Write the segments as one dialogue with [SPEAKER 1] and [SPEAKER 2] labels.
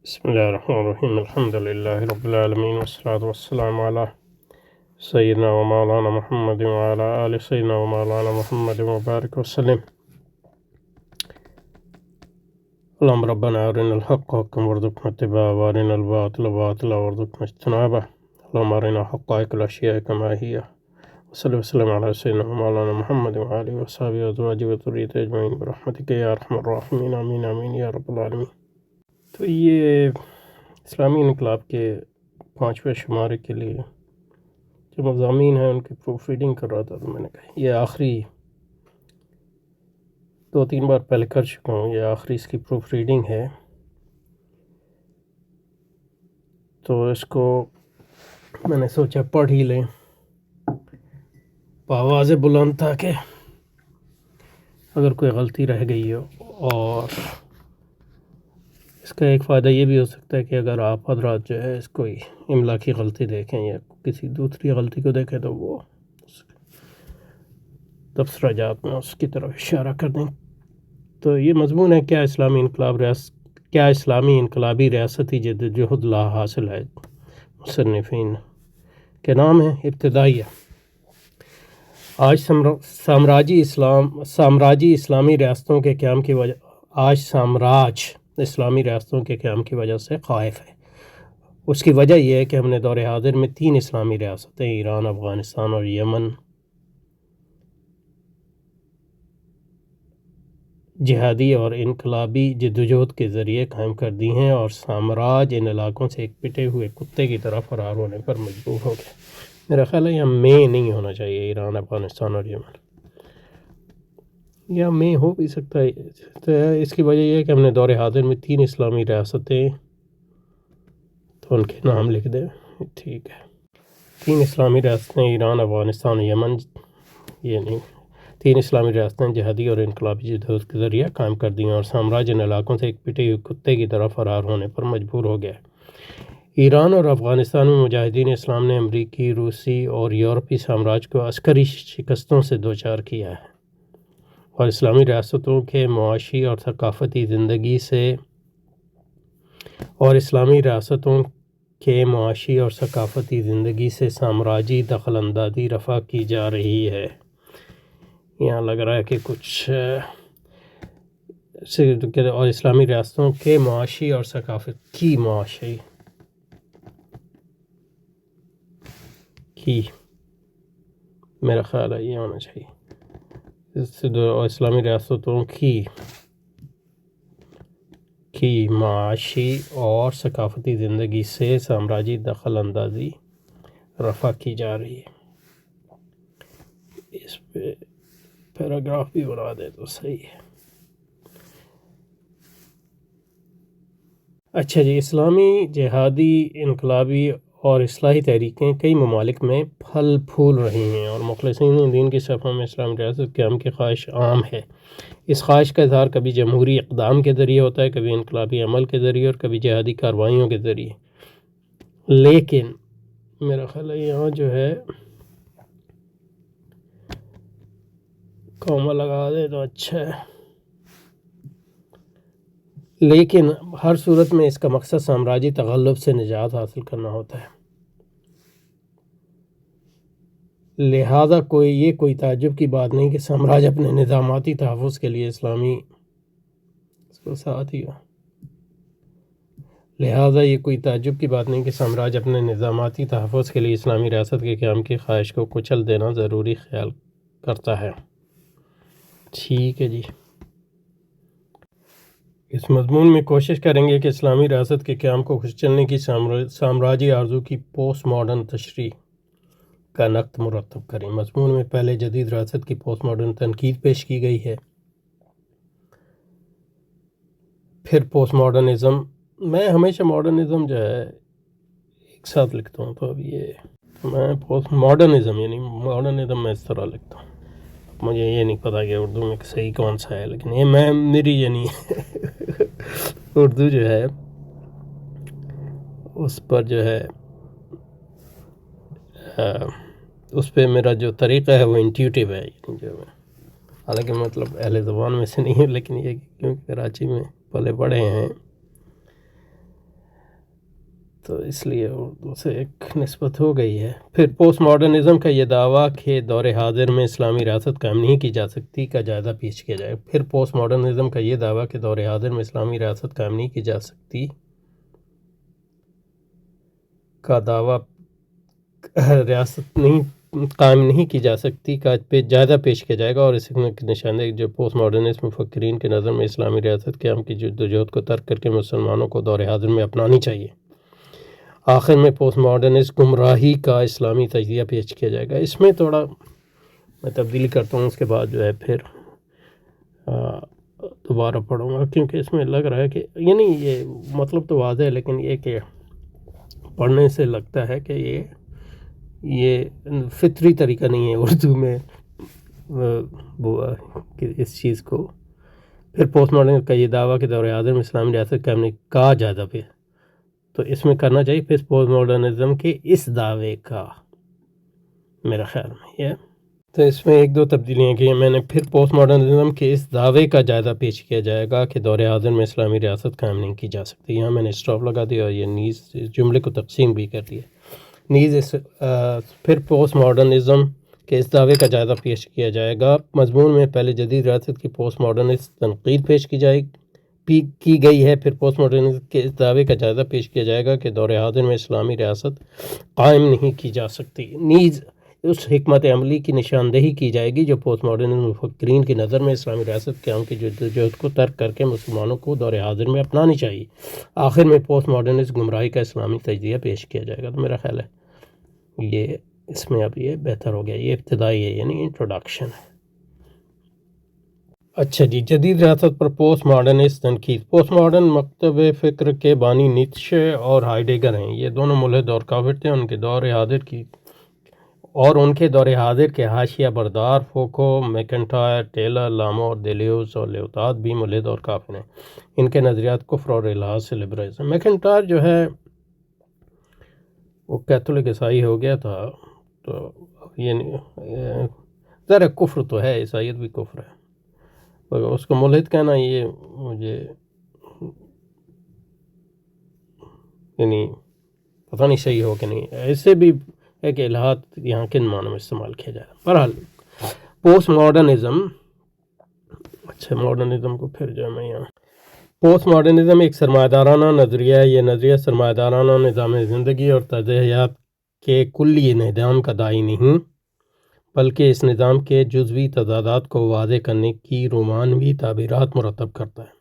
[SPEAKER 1] بسم الله الرحمن الرحيم الحمد لله رب العالمين والصلاة والسلام على سيدنا ومولانا محمد وعلى آل سيدنا ومولانا محمد وبارك وسلم. اللهم ربنا أرنا الحق حقا وارزقنا اتباعه وأرنا الباطل باطلا وارزقنا اجتنابه. اللهم أرنا حقائق الأشياء كما هي وصلى وسلم على سيدنا ومولانا محمد وآله وصحبه وأزواجه وذريته أجمعين برحمتك يا أرحم الراحمين آمين آمين یا رب العالمین. تو یہ اسلامی انقلاب کے 5ویں شمارے کے لیے جو مضامین ہیں ان کی پروف ریڈنگ کر رہا تھا، تو میں نے کہا یہ آخری 2-3 بار پہلے کر چکا ہوں، یہ آخری اس کی پروف ریڈنگ ہے. تو اس کو میں نے سوچا پڑھ ہی لیں بآواز بلند، تاکہ اگر کوئی غلطی رہ گئی ہو. اور اس کا ایک فائدہ یہ بھی ہو سکتا ہے کہ اگر آپ حضرات جو ہے اس کوئی املا کی غلطی دیکھیں یا کسی دوسری غلطی کو دیکھیں تو وہ تبصرہ جات میں اس کی طرف اشارہ کر دیں. تو یہ مضمون ہے کیا اسلامی انقلابی ریاستی جدوجہد لا حاصل ہے. مصنفین کے نام ہے ابتدائیہ. آج سامراجی اسلامی ریاستوں کے قیام کی وجہ اسلامی ریاستوں کے قیام کی وجہ سے خائف ہے. اس کی وجہ یہ ہے کہ ہم نے دور حاضر میں 3 اسلامی ریاستیں ایران، افغانستان اور یمن جہادی اور انقلابی جدوجہد کے ذریعے قائم کر دی ہیں، اور سامراج ان علاقوں سے ایک پٹے ہوئے کتے کی طرح فرار ہونے پر مجبور ہو گئے. میرا خیال ہے یہاں میں نہیں ہونا چاہیے، ایران، افغانستان اور یمن، یا میں ہو بھی سکتا ہے. تو اس کی وجہ یہ ہے کہ ہم نے دور حاضر میں 3 اسلامی ریاستیں، تو ان کے نام لکھ دیں. ٹھیک ہے، 3 اسلامی ریاستیں ایران، افغانستان اور یمن، یہ نہیں، 3 اسلامی ریاستیں جہادی اور انقلابی جدوجہد کے ذریعے قائم کر دی ہیں، اور سامراج ان علاقوں سے ایک پٹے ہوئے کتے کی طرح فرار ہونے پر مجبور ہو گیا. ایران اور افغانستان میں مجاہدین اسلام نے امریکی، روسی اور یورپی سامراج کو عسکری شکستوں سے دوچار کیا ہے، اور اسلامی ریاستوں کے معاشی اور ثقافتی زندگی سے سامراجی دخل اندازی رفع کی جا رہی ہے. یہاں لگ رہا ہے کہ کچھ اور اسلامی ریاستوں کے معاشی اور ثقافتی کی میرا خیال ہے یہ ہونا چاہیے. اسلامی ریاستوں کی معاشی اور ثقافتی زندگی سے سامراجی دخل اندازی رفع کی جا رہی ہے. اس پہ پیراگراف بھی بنا دے تو صحیح ہے. اچھا جی، اسلامی جہادی انقلابی اور اصلاحی تحریکیں کئی ممالک میں پھل پھول رہی ہیں، اور مخلصین دین کی صفوں میں اسلامی ریاست قیام کی خواہش عام ہے. اس خواہش کا اظہار کبھی جمہوری اقدام کے ذریعے ہوتا ہے، کبھی انقلابی عمل کے ذریعے، اور کبھی جہادی کارروائیوں کے ذریعے. لیکن میرا خیال ہے یہاں جو ہے کوما لگا دے تو اچھا ہے. لیکن ہر صورت میں اس کا مقصد سامراجی تغلب سے نجات حاصل کرنا ہوتا ہے. لہذا کوئی تعجب کی بات نہیں کہ سامراج اپنے نظاماتی تحفظ کے لیے اسلامی ریاست کے قیام کی خواہش کو کچل دینا ضروری خیال کرتا ہے. ٹھیک ہے جی، اس مضمون میں کوشش کریں گے کہ اسلامی ریاست کے قیام کو کچلنے کی سامراجی آرزو کی پوسٹ ماڈرن تشریح کا نقد مرتب کریں. مضمون میں پہلے جدید ریاست کی پوسٹ ماڈرن تنقید پیش کی گئی ہے، پھر پوسٹ ماڈرنزم. میں ہمیشہ ماڈرنزم جو ہے ایک ساتھ لکھتا ہوں، تو اب یہ میں پوسٹ ماڈرنزم میں اس طرح لکھتا ہوں. مجھے یہ نہیں پتا کہ اردو میں صحیح کون سا ہے، لیکن یہ میری یعنی اردو جو ہے اس پر جو ہے اس پہ میرا جو طریقہ ہے وہ انٹیوٹیو ہے. یعنی جو حالانکہ مطلب اہل زبان میں سے نہیں ہے، لیکن یہ کیونکہ کراچی میں پلے بڑے ہیں تو اس لیے اردو سے ایک نسبت ہو گئی ہے۔ پھر پوسٹ ماڈرنزم کا یہ دعویٰ کہ دور حاضر میں اسلامی ریاست قائم نہیں کی جا سکتی کا جائزہ پیش کیا جائے۔ پھر پوسٹ ماڈرنزم کا یہ دعویٰ کہ دور حاضر میں اسلامی ریاست قائم نہیں کی جا سکتی کا دعویٰ ریاست قائم نہیں کی جا سکتی کا جائزہ پیش کیا جائے گا، اور اس میں نشاندہی جو پوسٹ ماڈرنسٹ مفکرین کے نظر میں اسلامی ریاست قیام کی جدوجہد کو ترک کر کے مسلمانوں کو دور حاضر میں اپنانی چاہیے۔ آخر میں پوسٹ ماڈرنسٹ گمراہی کا اسلامی تجزیہ پیش کیا جائے گا۔ اس میں تھوڑا میں تبدیلی کرتا ہوں، اس کے بعد جو ہے پھر دوبارہ پڑھوں گا، کیونکہ اس میں لگ رہا ہے کہ یعنی یہ مطلب تو واضح ہے، لیکن یہ کہ پڑھنے سے لگتا ہے کہ یہ فطری طریقہ نہیں ہے اردو میں اس چیز کو۔ پھر پوسٹ ماڈرن کا یہ دعویٰ کہ دور حاضر میں اسلامی ریاست قائم نہیں کا جائزہ پہ، تو اس میں کرنا چاہیے پھر پوسٹ ماڈرنزم کے اس دعوے کا، میرا خیال میں یہ۔ تو اس میں ایک دو تبدیلیاں کی ہیں میں نے۔ پھر پوسٹ ماڈرنزم کے اس دعوے کا جائزہ پیش کیا جائے گا کہ دور حاضر میں اسلامی ریاست قائم نہیں کی جا سکتی۔ یہاں میں نے اسٹاپ لگا دیا اور یہ نیز جملے کو تقسیم بھی کر دیا۔ پھر پوسٹ ماڈرنزم کے اس دعوے کا جائزہ پیش کیا جائے گا۔ مضمون میں پہلے جدید ریاست کی پوسٹ ماڈرنسٹ تنقید پیش کی گئی ہے۔ پھر پوسٹ ماڈرنزم کے اس دعوے کا جائزہ پیش کیا جائے گا کہ دور حاضر میں اسلامی ریاست قائم نہیں کی جا سکتی۔ نیز اس حکمت عملی کی نشاندہی کی جائے گی جو پوسٹ ماڈرن مفکرین کی نظر میں اسلامی ریاست قیام کی جدوجہد کو ترک کر کے مسلمانوں کو دور حاضر میں اپنانی چاہیے۔ آخر میں پوسٹ ماڈرنسٹ گمراہی کا اسلامی تجزیہ پیش کیا جائے گا۔ تو میرا خیال ہے یہ اس میں اب یہ بہتر ہو گیا، یہ ابتدائی ہے یعنی انٹروڈکشن ہے۔ اچھا جی، جدید ریاست پر پوسٹ ماڈرنسٹ تنقید۔ پوسٹ ماڈرن مکتب فکر کے بانی نیتشے اور ہائیڈگر ہیں۔ یہ دونوں ملحد اور کافر تھے۔ ان کے دور حاضر کے حاشیہ بردار فوکو، میکنٹائر، ٹیلر، لامو اور دیلیوز اور لیوتاد بھی ملحد اور کافر ہیں۔ ان کے نظریات کفر اور الحاد سے لبرلزم۔ میکنٹائر جو ہے وہ کیتھولک عیسائی ہو گیا تھا، تو یعنی ذرا کفر تو ہے، عیسائیت بھی کفر ہے، اس کو ملحد کہنا یہ مجھے یعنی پتہ نہیں صحیح ہو کہ نہیں۔ ایسے بھی ہے کہ الحاد یہاں کن معنی میں استعمال کیا جائے۔ بہرحال پوسٹ ماڈرنزم، اچھا ماڈرنزم کو پھر جو ہے میں یہاں پوسٹ ماڈرنزم ایک سرمایہ دارانہ نظریہ ہے۔ یہ نظریہ سرمایہ دارانہ نظام زندگی اور طرز حیات کے کلی نظام کا داعی نہیں، بلکہ اس نظام کے جزوی تضادات کو واضح کرنے کی رومانوی تعبیرات مرتب کرتا ہے۔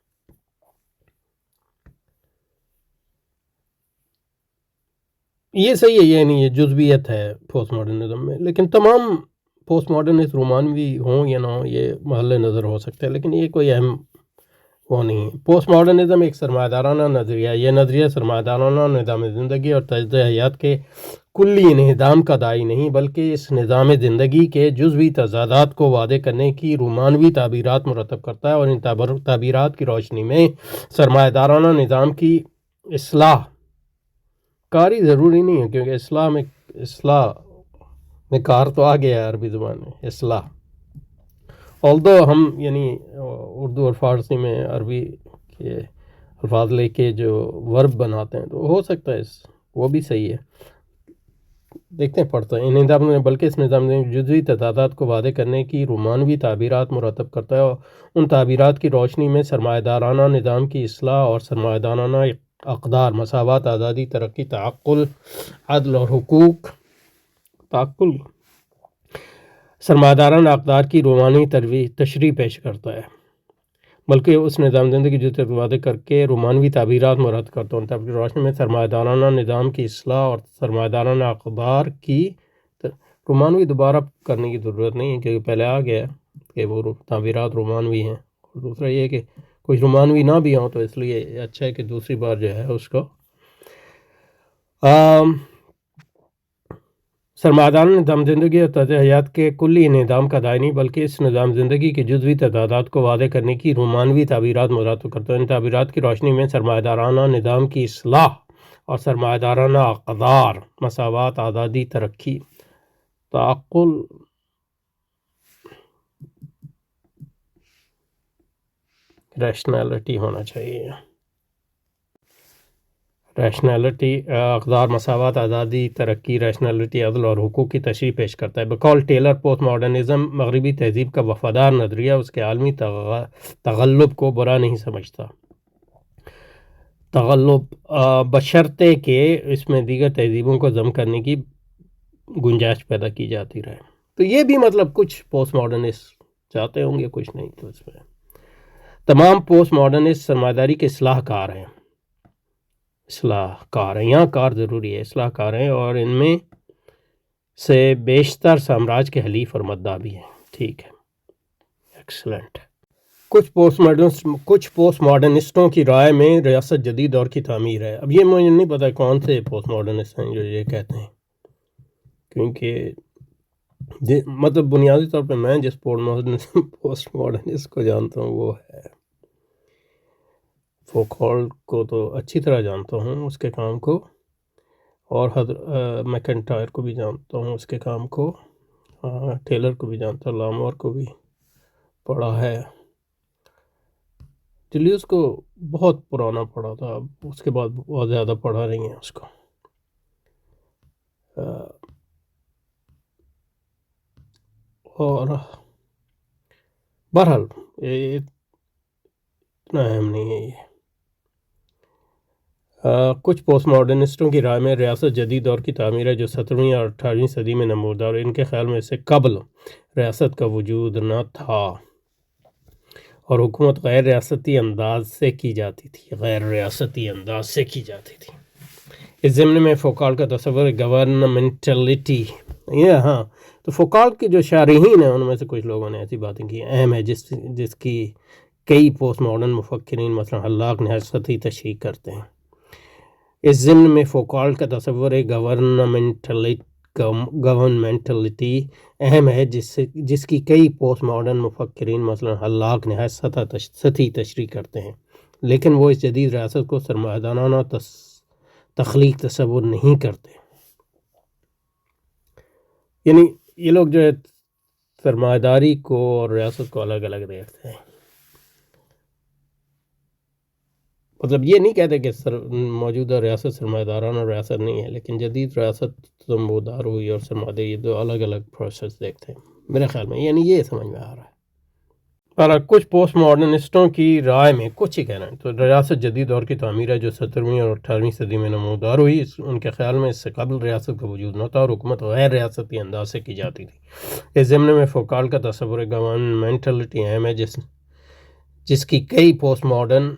[SPEAKER 1] یہ صحیح ہے، یہ نہیں، یہ جزویت ہے پوسٹ ماڈرنزم میں، لیکن تمام پوسٹ ماڈرنسٹ رومانوی ہوں یا نہ ہوں یہ محل نظر ہو سکتا ہے، لیکن یہ کوئی اہم وہ نہیں ہے۔ پوسٹ ماڈرنزم ایک سرمایہ دارانہ نظریہ ہے۔ یہ نظریہ سرمایہ دارانہ نظام زندگی اور طرز حیات کے کلی نظام کا داعی نہیں، بلکہ اس نظام زندگی کے جزوی تضادات کو واضح کرنے کی رومانوی تعبیرات مرتب کرتا ہے، اور ان تعبیرات کی روشنی میں سرمایہ دارانہ نظام کی اصلاح کاری ضروری نہیں ہے، کیونکہ اصلاح میں کار تو آ گیا ہے عربی زبان میں اصلاح، although ہم یعنی اردو اور فارسی میں عربی کے الفاظ لے کے جو ورب بناتے ہیں تو ہو سکتا ہے وہ بھی صحیح ہے، دیکھتے ہیں پڑھتے ہیں۔ نظام میں بلکہ اس نظام میں جزوی تضادات کو واضح کرنے کی رومانوی تعبیرات مرتب کرتا ہے، اور ان تعبیرات کی روشنی میں سرمایہ دارانہ نظام کی اصلاح اور سرمایہ دارانہ اقدار، مساوات، آزادی، ترقی، تعقل، عدل اور حقوق، تعقل سرمایہ دارانہ اقدار کی رومانوی تشریح پیش کرتا ہے، بلکہ اس نظام زندگی جو واضح کر کے رومانوی تعبیرات مرتب کرتا ہے۔ ان تعبیرات کی روشنی میں سرمایہ دارانہ نظام کی اصلاح اور سرمایہ دارانہ اقدار کی رومانوی دوبارہ کرنے کی ضرورت نہیں ہے، کیونکہ پہلے آ گیا کہ وہ تعبیرات رومانوی ہیں، اور دوسرا یہ کہ کچھ رومانوی نہ بھی ہوں، تو اس لیے اچھا ہے کہ دوسری بار جو ہے اس کو سرمایہ دارانہ نظام زندگی اور طرز حیات کے کلی نظام کا داعی نہیں، بلکہ اس نظام زندگی کے جزوی تضادات کو واضح کرنے کی رومانوی تعبیرات مرتب کرتا ہے۔ ان تعبیرات کی روشنی میں سرمایہ دارانہ نظام کی اصلاح اور سرمایہ دارانہ اقدار، مساوات، آزادی، ترقی، تعقل، ریشنلٹی ہونا چاہیے، ریشنلٹی اقدار، مساوات، آزادی، ترقی، ریشنلٹی، عدل اور حقوق کی تشریح پیش کرتا ہے۔ بقول ٹیلر پوسٹ ماڈرنزم مغربی تہذیب کا وفادار نظریہ اس کے عالمی تغلب کو برا نہیں سمجھتا، تغلب بشرطے کہ اس میں دیگر تہذیبوں کو ضم کرنے کی گنجائش پیدا کی جاتی رہے۔ تو یہ بھی مطلب کچھ پوسٹ ماڈرنسٹ چاہتے ہوں گے، کچھ نہیں۔ تو اس میں تمام پوسٹ ماڈرنسٹ سرمایہ داری کے اصلاح کار ہیں، یہاں کار ضروری ہے، اصلاح کار ہیں، اور ان میں سے بیشتر سامراج کے حلیف اور مداح بھی ہیں۔ ٹھیک ہے، ایکسلنٹ۔ کچھ پوسٹ ماڈرنسٹوں کی رائے میں ریاست جدید دور کی تعمیر ہے۔ اب یہ مجھے نہیں پتا کون سے پوسٹ ماڈرنسٹ ہیں جو یہ کہتے ہیں، کیونکہ مطلب بنیادی طور پہ میں جس پوسٹ ماڈرنسٹ کو جانتا ہوں وہ ہے فوکالٹ کو، تو اچھی طرح جانتا ہوں اس کے کام کو، اور میکنٹائر کو بھی جانتا ہوں اس کے کام کو، ٹیلر کو بھی جانتا ہوں، لامور کو بھی پڑھا ہے، ڈیلیوز کو بہت پرانا پڑھا تھا، اس کے بعد بہت زیادہ پڑھا نہیں ہے اس کو۔ اور بہرحال یہ اتنا اہم نہیں ہے یہ۔ کچھ پوسٹ ماڈرنسٹوں کی رائے میں ریاست جدید دور کی تعمیر ہے جو 17ویں اور 18ویں صدی میں نمودار، اور ان کے خیال میں اس سے قبل ریاست کا وجود نہ تھا اور حکومت غیر ریاستی انداز سے کی جاتی تھی، اس ضمن میں فوکالٹ کا تصور گورنمنٹلٹی، ہاں تو فوکالٹ کے جو شارحین ہیں ان میں سے کچھ لوگوں نے ایسی باتیں کی اہم ہے جس کی کئی پوسٹ ماڈرن مفکرین مثلا حلاق نہایت سطحی تشریح کرتے ہیں۔ اس ضمن میں فوکالٹ کا تصور گورنمنٹلٹی اہم ہے جس کی کئی پوسٹ ماڈرن مفکرین مثلا حلاق نہایت سطحی تشریح کرتے ہیں، لیکن وہ اس جدید ریاست کو سرمایہ دارانہ تخلیق تصور نہیں کرتے۔ یعنی یہ لوگ جو ہے سرمایہ داری کو اور ریاست کو الگ الگ دیکھتے ہیں، مطلب یہ نہیں کہتے کہ موجودہ ریاست سرمایہ دارانہ ریاست نہیں ہے، لیکن جدید ریاست نمودار ہوئی اور سرمایہ داری، یہ دو الگ الگ پروسیس دیکھتے ہیں میرے خیال میں، یعنی یہ سمجھ میں آ رہا ہے۔ اور کچھ پوسٹ ماڈرنسٹوں کی رائے میں کچھ ہی کہنا ہے تو ریاست جدید دور کی تعمیر ہے جو 17ویں اور 18ویں صدی میں نمودار ہوئی، ان کے خیال میں اس سے قبل ریاست کا وجود نہ تھا اور حکومت غیر ریاستی انداز سے کی جاتی تھی۔ اس ضمن میں فوکالٹ کا تصور گورنمنٹلٹی اہم ہے جس کی کئی پوسٹ ماڈرن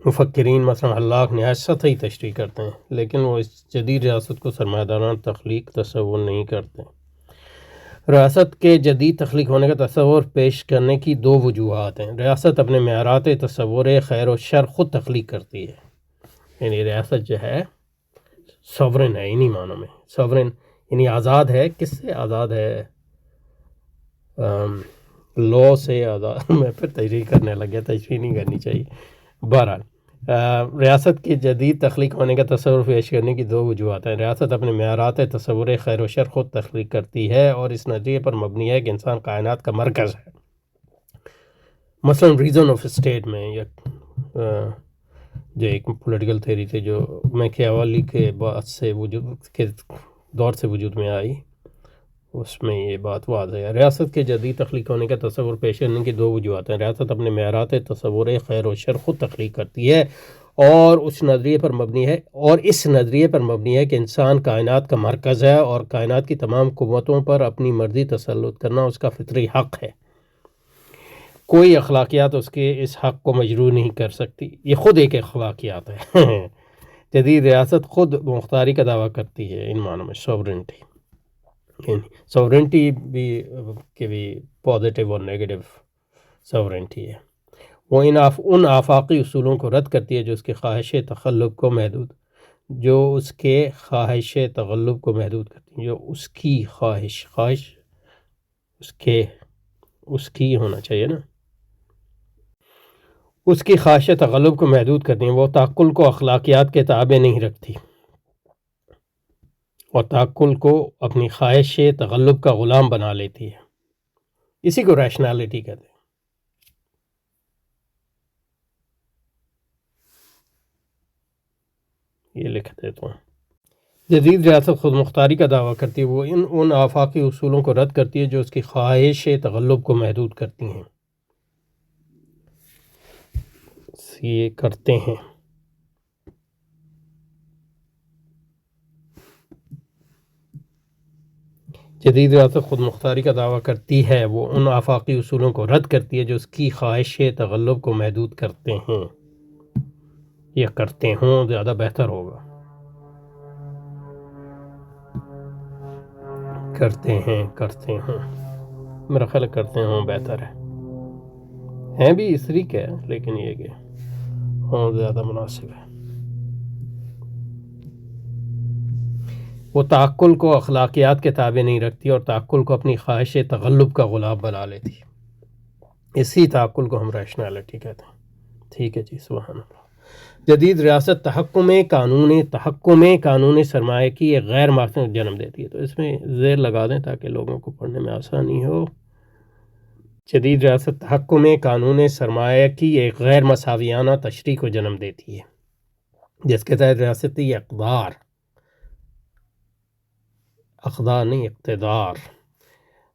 [SPEAKER 1] مفکرین مثلا حلاق نہایت سطحی تشریح کرتے ہیں، لیکن وہ اس جدید ریاست کو سرمایہ دارانہ تخلیق تصور نہیں کرتے۔ ریاست کے جدید تخلیق ہونے کا تصور پیش کرنے کی دو وجوہات ہیں۔ ریاست اپنے معیارات تصور خیر و شر خود تخلیق کرتی ہے، یعنی ریاست جو ہے سوورن ہے، انہی معنوں میں سوورن یعنی آزاد ہے۔ کس سے آزاد ہے؟ لا سے آزاد۔ میں پھر تشریح کرنے لگا، تشریح نہیں کرنی چاہیے۔ بہرحال ریاست کی جدید تخلیق ہونے کا تصور پیش کرنے کی دو وجوہات ہیں۔ ریاست اپنے معیارات تصور خیر و شر خود تخلیق کرتی ہے اور اس نظریے پر مبنی ہے کہ انسان کائنات کا مرکز ہے۔ مثلا ریزن آف اسٹیٹ میں یا جو ایک پولیٹیکل تھیوری تھی جو میکیاولی کے بعد سے وجود کے دور سے وجود میں آئی، اس میں یہ بات واضح ہے۔ ریاست کے جدید تخلیق ہونے کا تصور پیش کرنے کی دو وجوہات ہیں۔ ریاست اپنے معیارات تصور خیر و شر خود تخلیق کرتی ہے اور اس نظریے پر مبنی ہے کہ انسان کائنات کا مرکز ہے اور کائنات کی تمام قوتوں پر اپنی مرضی تسلط کرنا اس کا فطری حق ہے۔ کوئی اخلاقیات اس کے اس حق کو مجروح نہیں کر سکتی، یہ خود ایک اخلاقیات ہے۔ جدید ریاست خود مختاری کا دعویٰ کرتی ہے، ان معنوں میں سوورنٹی، سوورنٹی بھی پازیٹیو اور نیگیٹو سوورنٹی ہے۔ وہ ان آفاقی اصولوں کو رد کرتی ہے جو اس کے خواہش تغلب کو محدود کرتی ہیں، جو اس کی خواہش اس کی ہونا چاہیے نا، اس کی خواہش تغلب کو محدود کرتی ہیں۔ وہ تعقل کو اخلاقیات کے تابع نہیں رکھتی اور تعقل کو اپنی خواہش تغلب کا غلام بنا لیتی ہے، اسی کو ریشنالٹی کہتے ہیں۔ یہ لکھ دیتا ہوں۔ جدید ریاست خود مختاری کا دعویٰ کرتی ہے، وہ ان آفاقی اصولوں کو رد کرتی ہے جو اس کی خواہش تغلب کو محدود کرتی ہیں، یہ کرتے ہیں۔ جدید ریاست خود مختاری کا دعویٰ کرتی ہے، وہ ان آفاقی اصولوں کو رد کرتی ہے جو اس کی خواہش تغلب کو محدود کرتے ہیں، یا کرتے ہوں زیادہ بہتر ہوگا، کرتے ہوں، میرا خیال کرتے ہوں بہتر ہے بھی اسری کا ہے، لیکن یہ کہ ہوں زیادہ مناسب ہے۔ وہ تعقل کو اخلاقیات کے تابع نہیں رکھتی اور تعقل کو اپنی خواہش تغلب کا غلام بنا لیتی، اسی تعقل کو ہم ریشنالٹی کہتے ہیں۔ ٹھیک ہے جی، سبحان اللہ۔ جدید ریاست تحکم قانون سرمایہ کی ایک غیر معصوم جنم دیتی ہے، تو اس میں زیر لگا دیں تاکہ لوگوں کو پڑھنے میں آسانی ہو۔ جدید ریاست تحکم قانون سرمایہ کی ایک غیر مساویانہ تشریح کو جنم دیتی ہے، جس کے تحت ریاستی اقتدار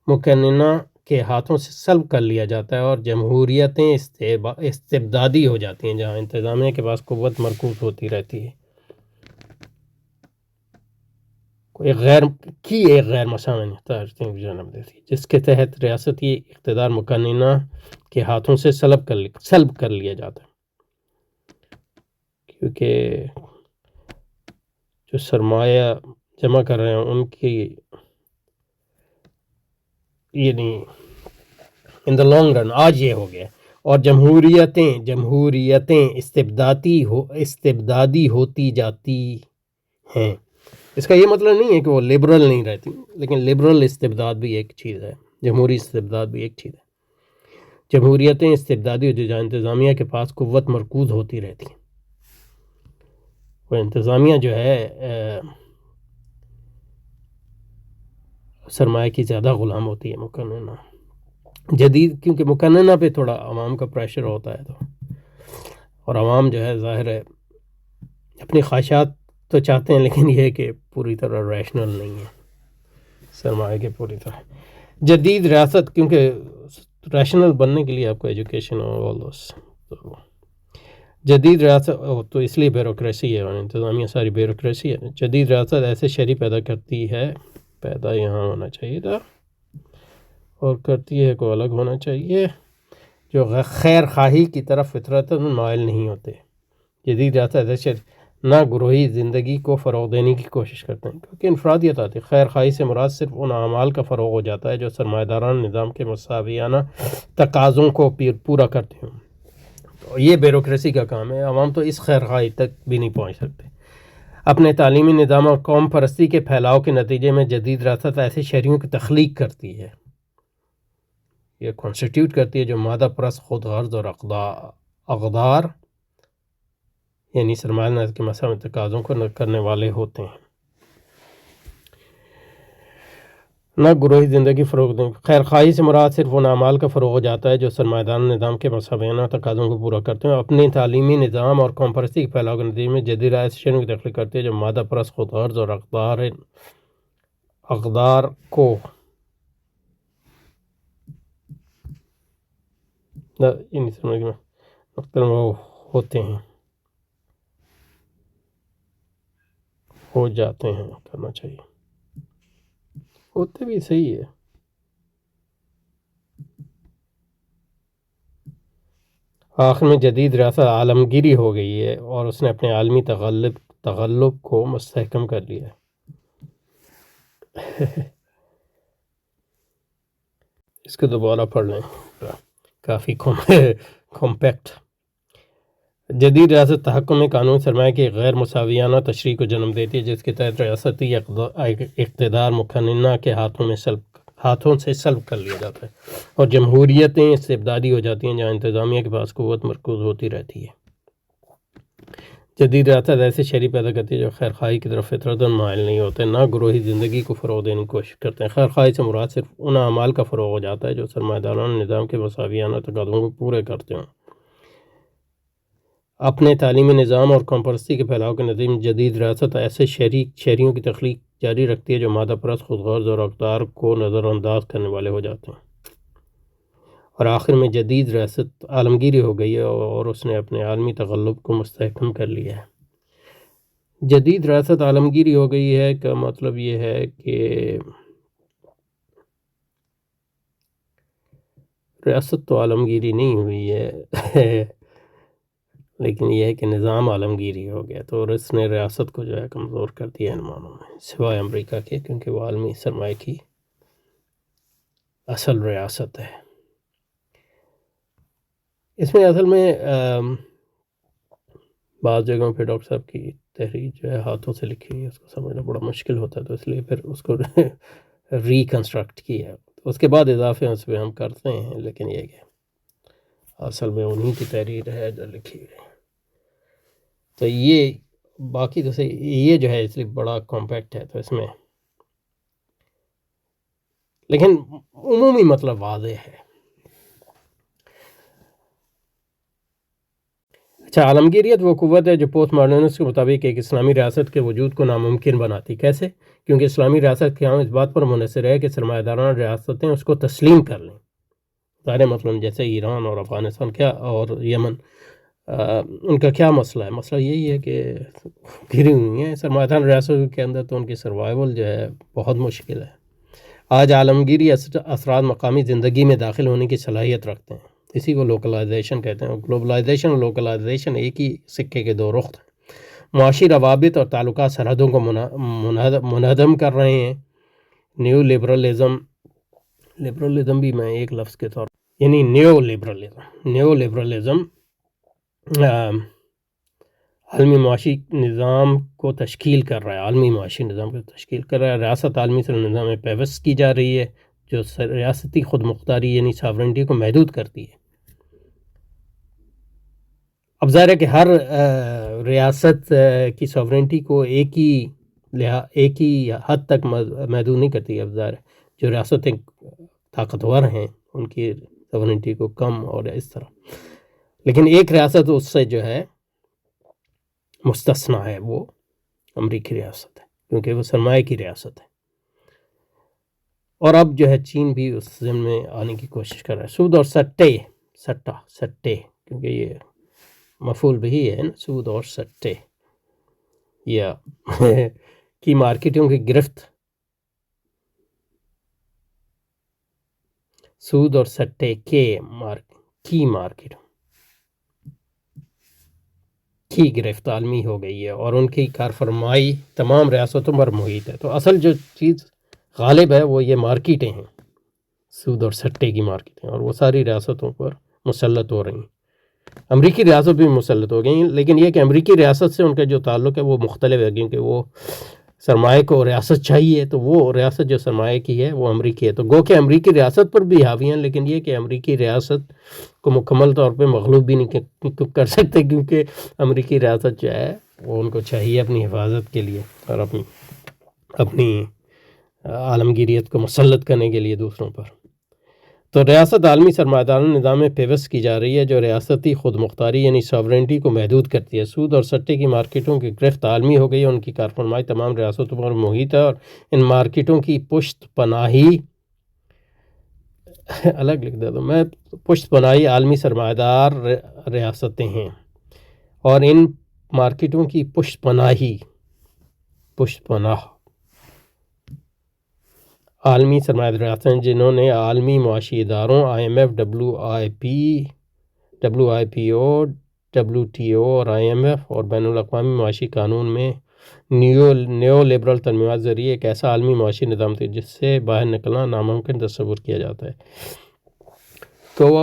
[SPEAKER 1] مقننہ کے ہاتھوں سے سلب کر لیا جاتا ہے اور جمہوریتیں استبدادی ہو جاتی ہیں، جہاں انتظامیہ کے پاس قوت مرکوز ہوتی رہتی ہے۔ ایک غیر مساوی تشریح کو جنم دیتی ہے، جس کے تحت ریاستی اقتدار مقننہ کے ہاتھوں سے سلب کر لیا جاتا ہے، کیونکہ جو سرمایہ جمع کر رہے ہیں ان کی یعنی ان دا لانگ رن آج یہ ہو گیا، اور جمہوریتیں استبدادی ہوتی جاتی ہیں۔ اس کا یہ مطلب نہیں ہے کہ وہ لبرل نہیں رہتی، لیکن لبرل استبداد بھی ایک چیز ہے، جمہوری استبداد بھی ایک چیز ہے۔ جمہوریتیں استبدادی ہوتی جہاں انتظامیہ کے پاس قوت مرکوز ہوتی رہتی ہیں، وہ انتظامیہ جو ہے سرمایہ کی زیادہ غلام ہوتی ہے مقننہ کیونکہ مقننہ پہ تھوڑا عوام کا پریشر ہوتا ہے، تو اور عوام جو ہے ظاہر ہے اپنی خواہشات تو چاہتے ہیں، لیکن یہ کہ پوری طرح ریشنل نہیں ہے سرمایہ کے پوری طرح۔ جدید ریاست کیونکہ ریشنل بننے کے لیے آپ کو ایجوکیشن تو جدید ریاست تو اس لیے بیوروکریسی ہے اور انتظامیہ ساری بیوروکریسی ہے۔ جدید ریاست ایسے شہری پیدا کرتی ہے، پیدا یہاں ہونا چاہیے تھا اور کرتی ہے کو الگ ہونا چاہیے، جو خیر خواہی کی طرف فطرتاً مائل نہیں ہوتے۔ جدید ریاست ایسے نہ گروہی زندگی کو فروغ دینے کی کوشش کرتے ہیں، کیونکہ انفرادیت آتی ہے۔ خیر خواہی سے مراد صرف ان اعمال کا فروغ ہو جاتا ہے جو سرمایہ دارانہ نظام کے مساویانہ تقاضوں کو پورا کرتے ہیں، تو یہ بیوروکریسی کا کام ہے۔ عوام تو اس خیر خواہی تک بھی نہیں پہنچ سکتے۔ اپنے تعلیمی نظام اور قوم پرستی کے پھیلاؤ کے نتیجے میں جدید ریاست ایسے شہریوں کی تخلیق کرتی ہے، یہ کانسٹیٹیوٹ کرتی ہے جو مادہ پرست، خود غرض اور اقدار یعنی سرمایہ کے مساوی تقاضوں کو کرنے والے ہوتے ہیں۔ نہ گروہی زندگی فروغ دیں۔ خیر خواہی سے مراد صرف ان اعمال کا فروغ ہو جاتا ہے جو سرمایہ دارانہ نظام کے مساویانہ تقاضوں کو پورا کرتے ہیں۔ اپنے تعلیمی نظام اور قوم پرستی کے پھیلاؤ کے نتیجے میں جدید ریاست شہریوں کی تخلیق کرتی ہے جو مادہ پرست، خود غرض اور اقدار کو ہوتے ہیں، ہو جاتے ہیں، کرنا چاہیے، ہوتے بھی صحیح ہے۔ آخر میں جدید ریاست عالمگیری ہو گئی ہے اور اس نے اپنے عالمی تغلب کو مستحکم کر لیا ہے۔ اس کو دوبارہ پڑھ لیں، کافی کمپیکٹ۔ جدید ریاست تحکم قانون سرمایہ کی غیر مساویانہ تشریح کو جنم دیتی ہے، جس کے تحت ریاستی اقتدار مقننہ کے ہاتھوں سے سلب کر لیا جاتا ہے اور جمہوریتیں استبدادی ہو جاتی ہیں، جہاں انتظامیہ کے پاس قوت مرکوز ہوتی رہتی ہے۔ جدید ریاست ایسے شہری پیدا کرتی ہے جو خیر خواہی کی طرف فطرتاً مائل نہیں ہوتے، نہ گروہی زندگی کو فروغ دینے کی کوشش کرتے ہیں۔ خیر خواہی سے مراد صرف ان اعمال کا فروغ ہو جاتا ہے جو سرمایہ دارانہ نظام کے مساویانہ تقاضوں کو پورے کرتے ہیں۔ اپنے تعلیمی نظام اور قوم پرستی کے پھیلاؤ کے نتیجے میں جدید ریاست ایسے شہریوں کی تخلیق جاری رکھتی ہے جو مادہ پرست، خود غرض اور اقدار کو نظر انداز کرنے والے ہو جاتے ہیں، اور آخر میں جدید ریاست عالمگیری ہو گئی ہے اور اس نے اپنے عالمی تغلب کو مستحکم کر لیا ہے۔ جدید ریاست عالمگیری ہو گئی ہے کا مطلب یہ ہے کہ ریاست تو عالمگیری نہیں ہوئی ہے لیکن یہ ہے کہ نظام عالمگیری ہو گیا، تو اس نے ریاست کو جو ہے کمزور کر دیا ان معنوں میں، سوائے امریکہ کے، کیونکہ وہ عالمی سرمایہ کی اصل ریاست ہے۔ اس میں اصل میں بعض جگہوں پہ ڈاکٹر صاحب کی تحریر جو ہے ہاتھوں سے لکھی ہوئی ہے، اس کو سمجھنا بڑا مشکل ہوتا ہے، تو اس لیے پھر اس کو ریکنسٹرکٹ کیا، اس کے بعد اضافے اس پہ ہم کرتے ہیں، لیکن یہ کہ اصل میں انہی کی تحریر ہے جو لکھی ہوئی ہے۔ تو یہ باقی تو سے یہ جو ہے اس لیے بڑا کمپیکٹ ہے، تو اس میں لیکن عمومی مطلب واضح ہے۔ اچھا، عالمگیریت وہ قوت ہے جو پوسٹ ماڈرنسٹ کے مطابق ایک اسلامی ریاست کے وجود کو ناممکن بناتی۔ کیسے؟ کیونکہ اسلامی ریاست قیام اس بات پر منحصر ہے کہ سرمایہ دارانہ ریاستیں اس کو تسلیم کر لیں۔ ظاہر مثلاً جیسے ایران اور افغانستان کیا اور یمن، ان کا کیا مسئلہ ہے؟ مسئلہ یہی ہے کہ گھری ہوئی ہیں سرمایہ دار ریاستوں کے اندر، تو ان کی سروائیول جو ہے بہت مشکل ہے۔ آج عالمگیری اثرات مقامی زندگی میں داخل ہونے کی صلاحیت رکھتے ہیں، اسی کو لوکلائزیشن کہتے ہیں۔ گلوبلائزیشن اور لوکلائزیشن ایک ہی سکے کے دو رخ ہیں۔ معاشی روابط اور تعلقات سرحدوں کو منہدم کر رہے ہیں۔ نیو لبرلزم بھی میں ایک لفظ کے طور یعنی نیو لبرلزم عالمی معاشی نظام کو تشکیل کر رہا ہے، ریاست عالمی نظام میں پیوست کی جا رہی ہے جو ریاستی خود مختاری یعنی ساورنٹی کو محدود کرتی ہے۔ اب ظاہر ہے کہ ہر ریاست کی ساورنٹی کو ایک ہی حد تک محدود نہیں کرتی۔ اب ظاہر ہے جو ریاستیں طاقتور ہیں ان کی ساورنٹی کو کم اور اس طرح، لیکن ایک ریاست اس سے جو ہے مستثنیٰ ہے، وہ امریکی ریاست ہے، کیونکہ وہ سرمایہ کی ریاست ہے۔ اور اب جو ہے چین بھی اس ضمن میں آنے کی کوشش کر رہا ہے۔ سود اور سٹے کیونکہ یہ مفعول بھی ہے نا، سود اور سٹے یا کی مارکیٹوں کی گرفت، سود اور سٹے کی مارکیٹ کی گرفت عالمی ہو گئی ہے اور ان کی کارفرمائی تمام ریاستوں پر محیط ہے۔ تو اصل جو چیز غالب ہے وہ یہ مارکیٹیں ہیں، سود اور سٹے کی مارکیٹیں، اور وہ ساری ریاستوں پر مسلط ہو رہی ہیں۔ امریکی ریاست بھی مسلط ہو گئی ہیں، لیکن یہ کہ امریکی ریاست سے ان کا جو تعلق ہے وہ مختلف ہے، کیونکہ وہ سرمایہ کو ریاست چاہیے، تو وہ ریاست جو سرمایہ کی ہے وہ امریکی ہے، تو گو کہ امریکی ریاست پر بھی حاوی ہیں، لیکن یہ کہ امریکی ریاست کو مکمل طور پہ مغلوب بھی نہیں کر سکتے، کیونکہ امریکی ریاست جو ہے وہ ان کو چاہیے اپنی حفاظت کے لیے اور اپنی عالمگیریت کو مسلط کرنے کے لیے دوسروں پر۔ تو ریاست عالمی سرمایہ دارانہ نظام میں پیوست کی جا رہی ہے جو ریاستی خود مختاری یعنی ساورنٹی کو محدود کرتی ہے۔ سود اور سٹے کی مارکیٹوں کی گرفت عالمی ہو گئی ہے، ان کی کارفرمائی تمام ریاستوں پر محیط ہے، اور ان مارکیٹوں کی پشت پناہی الگ لکھ دیتا ہوں میں، پشت پناہی عالمی سرمایہ دار ریاستیں ہیں، اور ان مارکیٹوں کی پشت پناہ عالمی سرمایہ دار ریاستیں جنہوں نے عالمی معاشی اداروں IMF، WIPO، WTO اور IMF اور بین الاقوامی معاشی قانون میں نیو لبرل ترمیمات ذریعے ایک ایسا عالمی معاشی نظام تھا جس سے باہر نکلنا ناممکن تصور کیا جاتا ہے۔ تو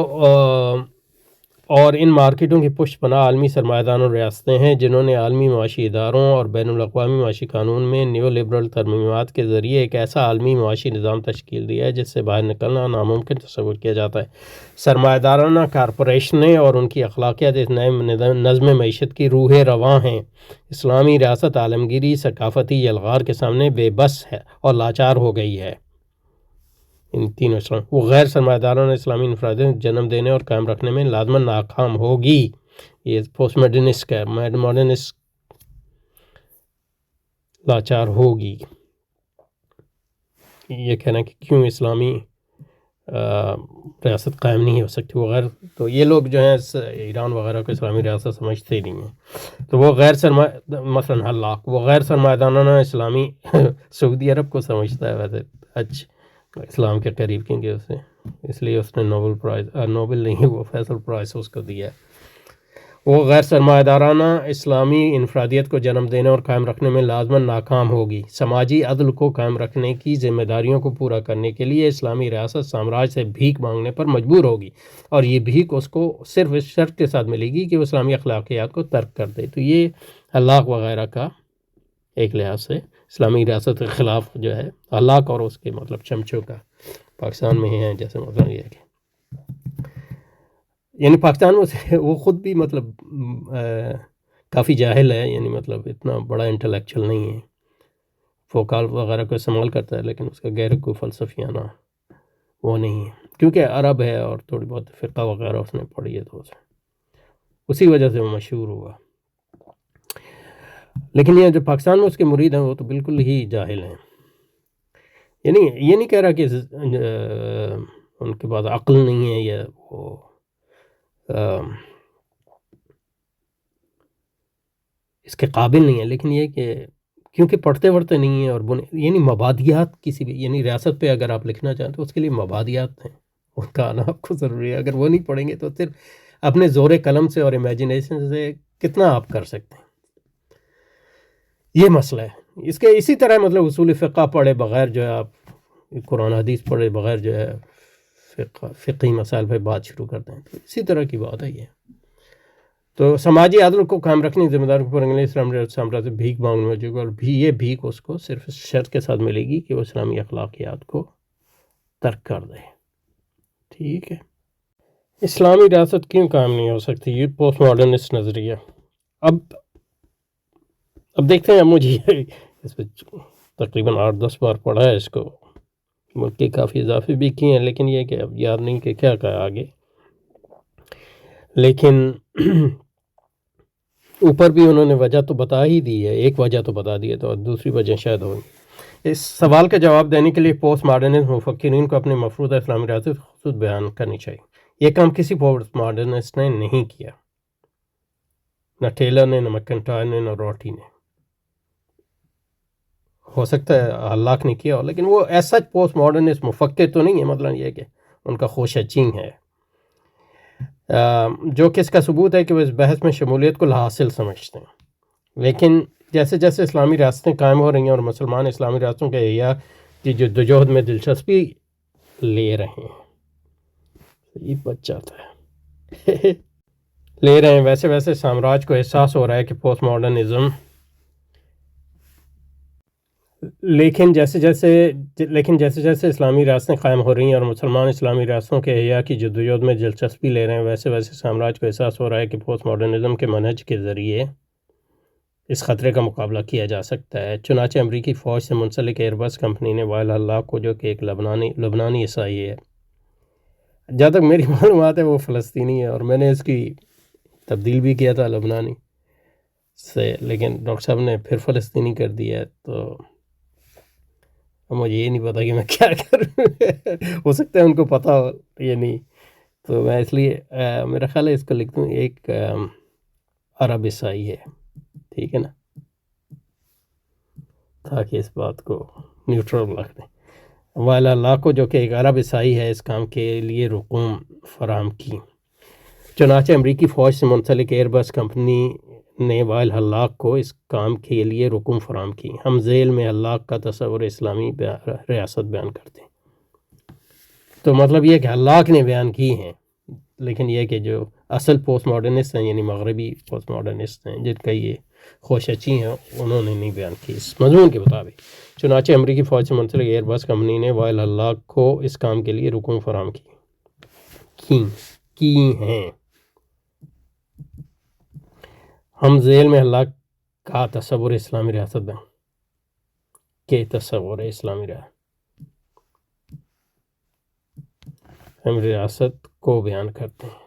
[SPEAKER 1] اور ان مارکیٹوں کی پشت پناہ عالمی سرمایہ داروں ریاستیں ہیں جنہوں نے عالمی معاشی اداروں اور بین الاقوامی معاشی قانون میں نیو لبرل ترمیمات کے ذریعے ایک ایسا عالمی معاشی نظام تشکیل دیا ہے جس سے باہر نکلنا ناممکن تصور کیا جاتا ہے۔ سرمایہ دارانہ کارپوریشنیں اور ان کی اخلاقیات اس نئے نظم معیشت کی روح رواں ہیں۔ اسلامی ریاست عالمگیری ثقافتی یلغار کے سامنے بے بس ہے اور لاچار ہو گئی ہے۔ ان تینوں وہ غیر سرمایہ دارانہ اسلامی انفرادیت جنم دینے اور قائم رکھنے میں لازماً ناکام ہوگی۔ یہ پوسٹ ماڈرنسٹ کا ماڈرنسٹ لاچار ہوگی. یہ کہنا کہ کیوں اسلامی ریاست قائم نہیں ہو سکتی وغیرہ، تو یہ لوگ جو ہیں ایران وغیرہ کو اسلامی ریاست سمجھتے ہی نہیں ہیں. تو وہ غیر سرمایہ مثلاً حلاق وہ غیر سرمایہ دارانہ اسلامی سعودی عرب کو سمجھتا ہے ویسے اسلام کے قریب، کیونکہ اسے اس لیے اس نے نوبل پرائز نوبل نہیں وہ فیصل پرائز اس کو دیا ہے. وہ غیر سرمایہ دارانہ اسلامی انفرادیت کو جنم دینے اور قائم رکھنے میں لازماً ناکام ہوگی. سماجی عدل کو قائم رکھنے کی ذمہ داریوں کو پورا کرنے کے لیے اسلامی ریاست سامراج سے بھیک مانگنے پر مجبور ہوگی، اور یہ بھیک اس کو صرف اس شرط کے ساتھ ملے گی کہ وہ اسلامی اخلاقیات کو ترک کر دے. تو یہ حلاق وغیرہ کا ایک لحاظ سے اسلامی ریاست کے خلاف جو ہے حلاق اور اس کے مطلب چمچوں کا پاکستان میں ہیں، جیسے مطلب یہ ہے کہ یعنی پاکستان میں وہ خود بھی مطلب کافی جاہل ہے، یعنی مطلب اتنا بڑا انٹلیکچوئل نہیں ہے، فوکال وغیرہ کو استعمال کرتا ہے لیکن اس کا گہرا کوئی فلسفیانہ وہ نہیں ہے، کیونکہ عرب ہے اور تھوڑی بہت فقہ وغیرہ اس نے پڑھی ہے تو اسی وجہ سے وہ مشہور ہوا. لیکن یہ جو پاکستان میں اس کے مرید ہیں وہ تو بالکل ہی جاہل ہیں. یعنی یہ نہیں کہہ رہا کہ ان کے پاس عقل نہیں ہے یا وہ اس کے قابل نہیں ہے، لیکن یہ کہ کیونکہ پڑھتے وڑھتے نہیں ہیں اور یعنی مبادیات کسی بھی یعنی ریاست پہ اگر آپ لکھنا چاہیں تو اس کے لیے مبادیات ہیں، ان کا آنا آپ کو ضروری ہے. اگر وہ نہیں پڑھیں گے تو پھر اپنے زور قلم سے اور امیجنیشن سے کتنا آپ کر سکتے ہیں، یہ مسئلہ ہے. اس کے اسی طرح مطلب اصول فقہ پڑھے بغیر جو ہے آپ قرآن حدیث پڑھے بغیر جو ہے فقہی مسائل پہ بات شروع کرتے ہیں، تو اسی طرح کی بات ہے یہ. تو سماجی عدل کو قائم رکھنے کی ذمہ داری پر اسلامی سامراج سے بھیک مانگنے میں جو اور بھی یہ بھیک اس کو صرف اس شرط کے ساتھ ملے گی کہ وہ اسلامی اخلاقیات کو ترک کر دے. ٹھیک ہے. اسلامی ریاست کیوں قائم نہیں ہو سکتی؟ یہ پوسٹ ماڈرنسٹ نظریہ. اب دیکھتے ہیں، مجھے اس پہ تقریباً 8-10 بار پڑھا ہے اس کو، ملک کے کافی اضافے بھی کیے ہیں، لیکن یہ کہ اب یاد نہیں کہ کیا کہا آگے. لیکن اوپر بھی انہوں نے وجہ تو بتا ہی دی ہے، ایک وجہ تو بتا دی ہے، تو دوسری وجہ شاید ہوگی. اس سوال کا جواب دینے کے لیے پوسٹ ماڈرنسٹ مفکرین کو اپنے مفروضہ اسلامی ریاست خود بیان کرنی چاہیے. یہ کام کسی پوسٹ ماڈرنسٹ نے نہیں کیا، نہ ٹیلر نے، نہ مکنٹائر نے، نہ روٹی نے. ہو سکتا ہے حلاق نے کیا ہو، لیکن وہ ایسا پوسٹ ماڈرنسٹ مفکر تو نہیں ہے. مطلب یہ کہ ان کا خوش چین ہے، جو کہ اس کا ثبوت ہے کہ وہ اس بحث میں شمولیت کو حاصل سمجھتے ہیں. لیکن جیسے جیسے اسلامی ریاستیں قائم ہو رہی ہیں اور مسلمان اسلامی ریاستوں کے احیاء کی جدوجہد میں دلچسپی لے رہے ہیں، یہ بچ جاتا ہے لے رہے ہیں، ویسے ویسے سامراج کو احساس ہو رہا ہے کہ پوسٹ ماڈرنزم لیکن جیسے جیسے اسلامی ریاستیں قائم ہو رہی ہیں اور مسلمان اسلامی ریاستوں کے احیاء کی جدوجہد میں دلچسپی لے رہے ہیں، ویسے ویسے سامراج کو احساس ہو رہا ہے کہ پوسٹ ماڈرنزم کے منہج کے ذریعے اس خطرے کا مقابلہ کیا جا سکتا ہے. چنانچہ امریکی فوج سے منسلک ایئر بس کمپنی نے وائل حلاق کو، جو کہ ایک لبنانی عیسائی ہے، جہاں تک میری معلومات ہے وہ فلسطینی ہے، اور میں نے اس کی تبدیل بھی کیا تھا لبنانی سے، لیکن ڈاکٹر صاحب نے پھر فلسطینی کر دیا ہے، تو مجھے یہ نہیں پتا کہ میں کیا کروں ہو سکتا ہے ان کو پتہ ہو یہ نہیں، تو میں اس لیے میرا خیال ہے اس کو لکھ دوں ایک عرب عیسائی ہے، ٹھیک ہے نا، تاکہ اس بات کو نیوٹرل رکھ دیں. وائل حلاق کو، جو کہ ایک عرب عیسائی ہے، اس کام کے لیے رقوم فراہم کی. چنانچہ امریکی فوج سے منسلک ایئر بس کمپنی نے وائل حلاق کو اس کام کے لیے رقوم فراہم کی. ہم ذیل میں حلاق کا تصور اسلامی ریاست بیان کرتے ہیں. تو مطلب یہ کہ حلاق نے بیان کی ہیں، لیکن یہ کہ جو اصل پوسٹ ماڈرنسٹ ہیں، یعنی مغربی پوسٹ ماڈرنسٹ ہیں، جن کا یہ خوشچی ہیں، انہوں نے نہیں بیان کی اس مضمون کے مطابق. چنانچہ امریکی فوج سے منسلک ایئر بس کمپنی نے وائل حلاق کو اس کام کے لیے رقوم فراہم کی ہیں. ہم ذیل میں حلاق کا تصور اسلامی ریاست ریاست کو بیان کرتے ہیں.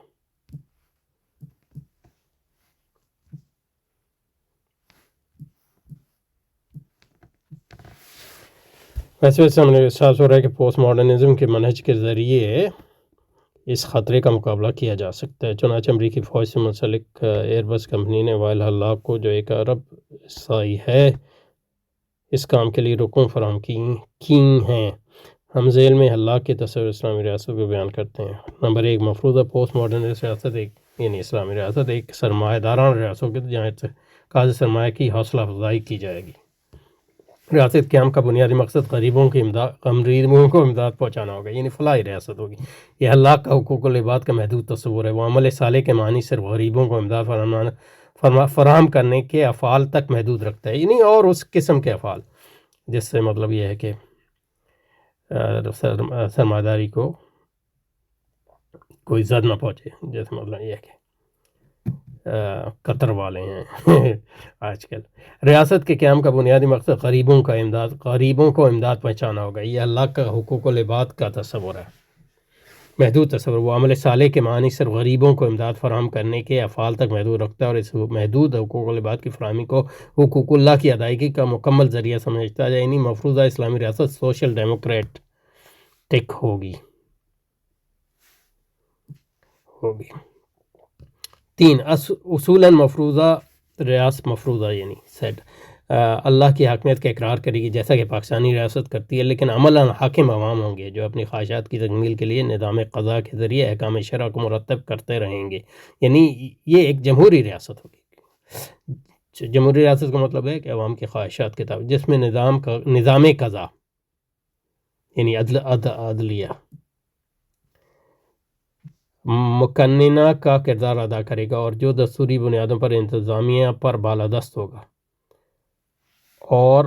[SPEAKER 1] ویسے ہم نے احساس ہو رہا ہے کہ پوسٹ ماڈرنزم کے منہج کے ذریعے اس خطرے کا مقابلہ کیا جا سکتا ہے۔ چنانچہ امریکی فوج سے منسلک ایئر بس کمپنی نے وائل ہلاک کو جو ایک عرب عیسائی ہے اس کام کے لیے رقوم فراہم کی ہیں۔ ہم ذیل میں ہلاک کے تصور اسلامی ریاست کو بیان کرتے ہیں۔ نمبر 1، مفروضہ پوسٹ ماڈرنسٹ ریاست یعنی اسلامی ریاست ایک سرمایہ دارانہ ریاست ہوگی جہاں قاض سرمایہ کی حوصلہ افزائی کی جائے گی۔ ریاست قیام کا بنیادی مقصد غریبوں کو امداد پہنچانا ہوگا، یعنی فلاحی ریاست ہوگی۔ یہ ہلاک کا حقوق العباد کا محدود تصور ہے۔ وہ عمل صالح کے معنی صرف غریبوں کو امداد فراہم کرنے کے افعال تک محدود رکھتا ہے، یعنی اور اس قسم کے افعال جس سے مطلب یہ ہے کہ سرمایہ داری کو کوئی زد نہ پہنچے، جیسے مطلب یہ ہے کہ قطر والے ہیں آج کل۔ ریاست کے قیام کا بنیادی مقصد غریبوں کو امداد پہنچانا ہوگا۔ یہ اللہ کا حقوق العباد کا تصور ہے، محدود تصور۔ وہ عمل صالح کے معنی صرف غریبوں کو امداد فراہم کرنے کے افعال تک محدود رکھتا ہے اور اس محدود حقوق العباد کی فراہمی کو حقوق اللہ کی ادائیگی کا مکمل ذریعہ سمجھتا ہے، یعنی مفروضہ اسلامی ریاست سوشل ڈیموکریٹک ہوگی۔ 3، اصولاً مفروضہ ریاست مفروضہ یعنی سیٹ اللہ کی حاکمیت کا اقرار کرے گی جیسا کہ پاکستانی ریاست کرتی ہے، لیکن عملاً حاکم عوام ہوں گے جو اپنی خواہشات کی تکمیل کے لیے نظام قضاء کے ذریعے احکام شرع کو مرتب کرتے رہیں گے، یعنی یہ ایک جمہوری ریاست ہوگی۔ جمہوری ریاست کا مطلب ہے کہ عوام کی خواہشات کے تابع، جس میں نظام قضاء یعنی عدلیہ مقننہ کا کردار ادا کرے گا اور جو دستوری بنیادوں پر انتظامیہ پر بالادست ہوگا اور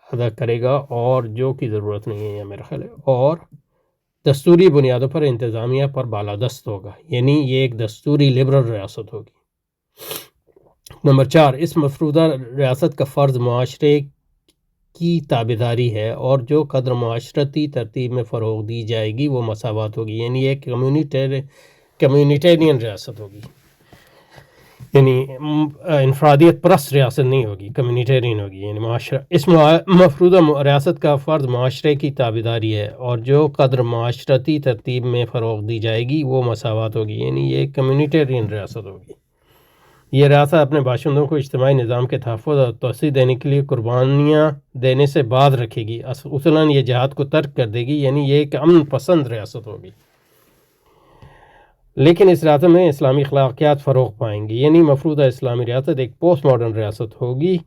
[SPEAKER 1] ادا کرے گا، اور جو کی ضرورت نہیں ہے میرا خیال ہے، اور دستوری بنیادوں پر انتظامیہ پر بالادست ہوگا، یعنی یہ ایک دستوری لبرل ریاست ہوگی۔ نمبر 4، اس مفروضہ ریاست کا فرض معاشرے کی تابعداری ہے اور جو قدر معاشرتی ترتیب میں فروغ دی جائے گی وہ مساوات ہوگی، یعنی ایک کمیونیٹیرین ریاست ہوگی، یعنی انفرادیت پرست ریاست نہیں ہوگی، کمیونیٹیرین ہوگی، یعنی معاشرہ۔ اس مفروضہ ریاست کا فرض معاشرے کی تابعداری ہے اور جو قدر معاشرتی ترتیب میں فروغ دی جائے گی وہ مساوات ہوگی، یعنی یہ ایک کمیونیٹیرین ریاست ہوگی۔ یہ ریاست اپنے باشندوں کو اجتماعی نظام کے تحفظ اور توسیع دینے کے لیے قربانیاں دینے سے باز رکھے گی، اصولاً یہ جہاد کو ترک کر دے گی، یعنی یہ ایک امن پسند ریاست ہوگی۔ لیکن اس ریاست میں اسلامی اخلاقیات فروغ پائیں گی، یعنی مفروضہ اسلامی ریاست ایک پوسٹ ماڈرن ریاست ہوگی۔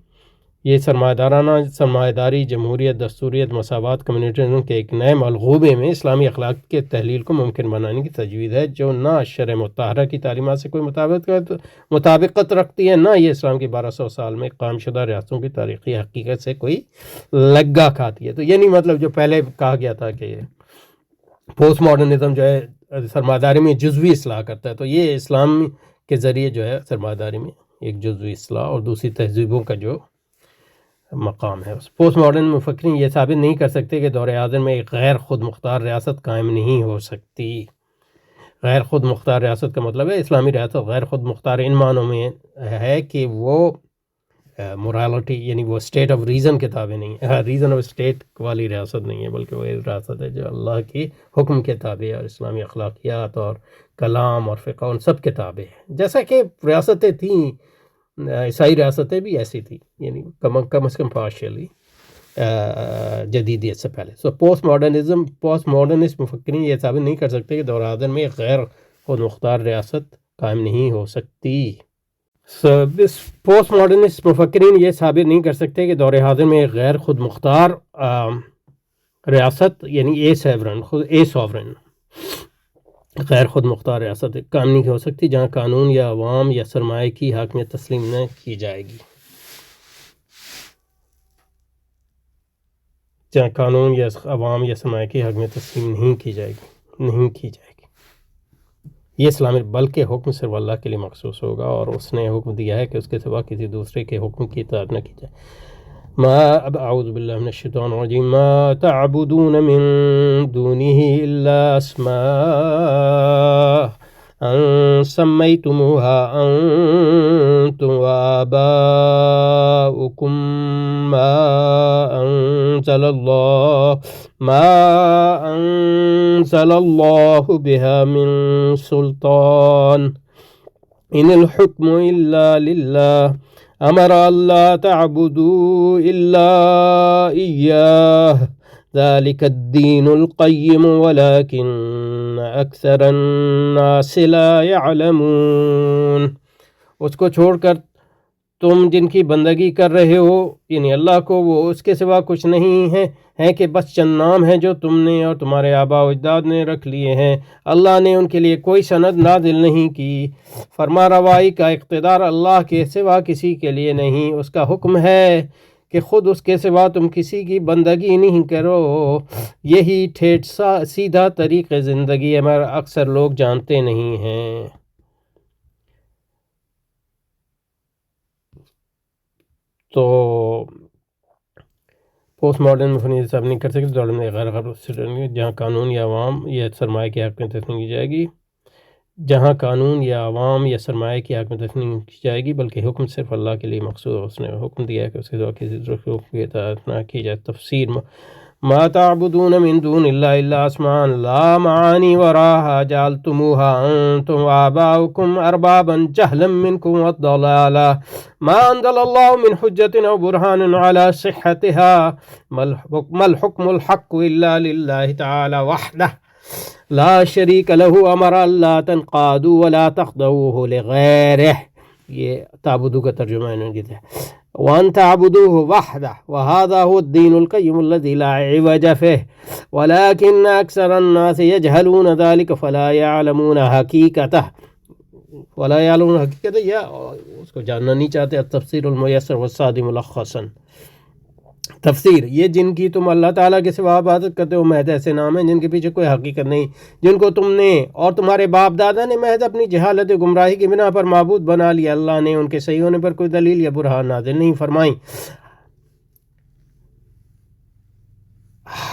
[SPEAKER 1] یہ سرمایہ داری، جمہوریت، دستوریت، مساوات، کمیونٹیزم کے ایک نئے ملغوبے میں اسلامی اخلاق کے تحلیل کو ممکن بنانے کی تجویز ہے جو نہ شرع مطہرہ کی تعلیمات سے کوئی مطابقت رکھتی ہے، نہ یہ اسلام کی 1200 سال میں قائم شدہ ریاستوں کی تاریخی حقیقت سے کوئی لگا کھاتی ہے۔ تو یعنی مطلب جو پہلے کہا گیا تھا کہ پوسٹ ماڈرنزم جو ہے سرمایہ داری میں جزوی اصلاح کرتا ہے، تو یہ اسلام کے ذریعے جو ہے سرمایہ داری میں ایک جزوی اصلاح اور دوسری تہذیبوں کا جو مقام ہے۔ پوسٹ ماڈرن مفکرین یہ ثابت نہیں کر سکتے کہ دور حاضر میں ایک غیر خود مختار ریاست قائم نہیں ہو سکتی۔ غیر خود مختار ریاست کا مطلب ہے اسلامی ریاست غیر خود مختار ان معنوں میں ہے کہ وہ مورالٹی یعنی وہ اسٹیٹ آف ریزن کے تابع نہیں ہے، ریزن آف اسٹیٹ والی ریاست نہیں ہے، بلکہ وہ ایک ریاست ہے جو اللہ کے حکم کے تابع ہے اور اسلامی اخلاقیات اور کلام اور فقہ ان سب کے تابع ہے، جیسا کہ ریاستیں تھیں، عیسائی ریاستیں بھی ایسی تھیں، یعنی کم از کم پارشلی جدیدیت سے پہلے۔ پوسٹ ماڈرنسٹ مفکرین یہ ثابت نہیں کر سکتے کہ دور حاضر میں ایک غیر خود مختار ریاست قائم نہیں ہو سکتی۔ پوسٹ ماڈرنسٹ مفکرین یہ ثابت نہیں کر سکتے کہ دور حاضر میں ایک غیر خود مختار ریاست یعنی سوورن غیر خود مختار ریاست قائم نہیں ہو سکتی جہاں قانون یا عوام یا سرمایہ کی حاکمیت تسلیم نہ کی جائے گی، جہاں قانون یا عوام یا سرمایہ کی حاکمیت تسلیم نہیں کی جائے گی۔ یہ اسلامی بلکہ حکم صرف اللہ کے لیے مخصوص ہوگا اور اس نے حکم دیا ہے کہ اس کے سوا کسی دوسرے کے حکم کی اطاعت نہ کی جائے۔ اعوذ باللہ من الشیطان الرجیم ما تعبدون من دونه الا اسماء سمیتموها انتم وآباؤکم ما انزل أنزل الله بها من سلطان إن الحكم إلا لله أمر ألا تعبدوا إلا إياه ذلك الدين القيم ولكن أكثر الناس لا يعلمون۔ اس کو چھوڑ کر تم جن کی بندگی کر رہے ہو یعنی اللہ کو، وہ اس کے سوا کچھ نہیں ہے کہ بس چند نام ہیں جو تم نے اور تمہارے آباء و اجداد نے رکھ لیے ہیں۔ اللہ نے ان کے لیے کوئی سند نازل نہیں کی۔ فرما روائی کا اقتدار اللہ کے سوا کسی کے لیے نہیں۔ اس کا حکم ہے کہ خود اس کے سوا تم کسی کی بندگی نہیں کرو۔ یہی ٹھیٹ سیدھا طریق زندگی ہے مگر اکثر لوگ جانتے نہیں ہیں۔ تو پوسٹ ماڈرن میں فنی حساب نہیں کر سکتے دور میں غیر جہاں قانون یا عوام یا سرمایہ کے حق میں تصمیم کی جائے گی، جہاں قانون یا عوام یا سرمایہ کی حق میں تصمیم کی جائے گی، بلکہ حکم صرف اللہ کے لیے مخصوص ہے۔ اس نے حکم دیا ہے کہ اس کے سوا کسی دوسرے کو کی اطاعت نہ کی جائے۔ تفسیر ما تعبدون من دون اللہ الا اسماء لا معانی وراها جعلتموها انتم وآباؤكم اربابا جهلا منكم والضلالة ما انزل الله من حجة او برهان على صحتها ما الحكم الحق الا لله تعالى وحده لا شريك له امر الا تنقادوا ولا تخضعوه لغيره۔ یہ تعبدو کا ترجمہ انہوں نے کیا ہے، وَأَن تَعْبُدُوهُ وَحْدَهُ وَهَذَا هُوَ الدِّينُ الْقَيِّمُ الَّذِي لَا عِوَجَ فِيهِ وَلَكِنَّ أَكْثَرَ النَّاسِ يَجْهَلُونَ ذَلِكَ فَلَا يَعْلَمُونَ حَقِيقَتَهُ یا اس کو جاننا نہیں چاہتے۔ التفسیر المیسر والصادق ملخصاً۔ تفسیر، یہ جن کی تم اللہ تعالیٰ کے سوا عبادت کرتے ہو محض ایسے نام ہیں جن کے پیچھے کوئی حقیقت نہیں، جن کو تم نے اور تمہارے باپ دادا نے محض اپنی جہالت گمراہی کی بنا پر معبود بنا لیا۔ اللہ نے ان کے صحیح ہونے پر کوئی دلیل یا برہان نازل نہیں فرمائی۔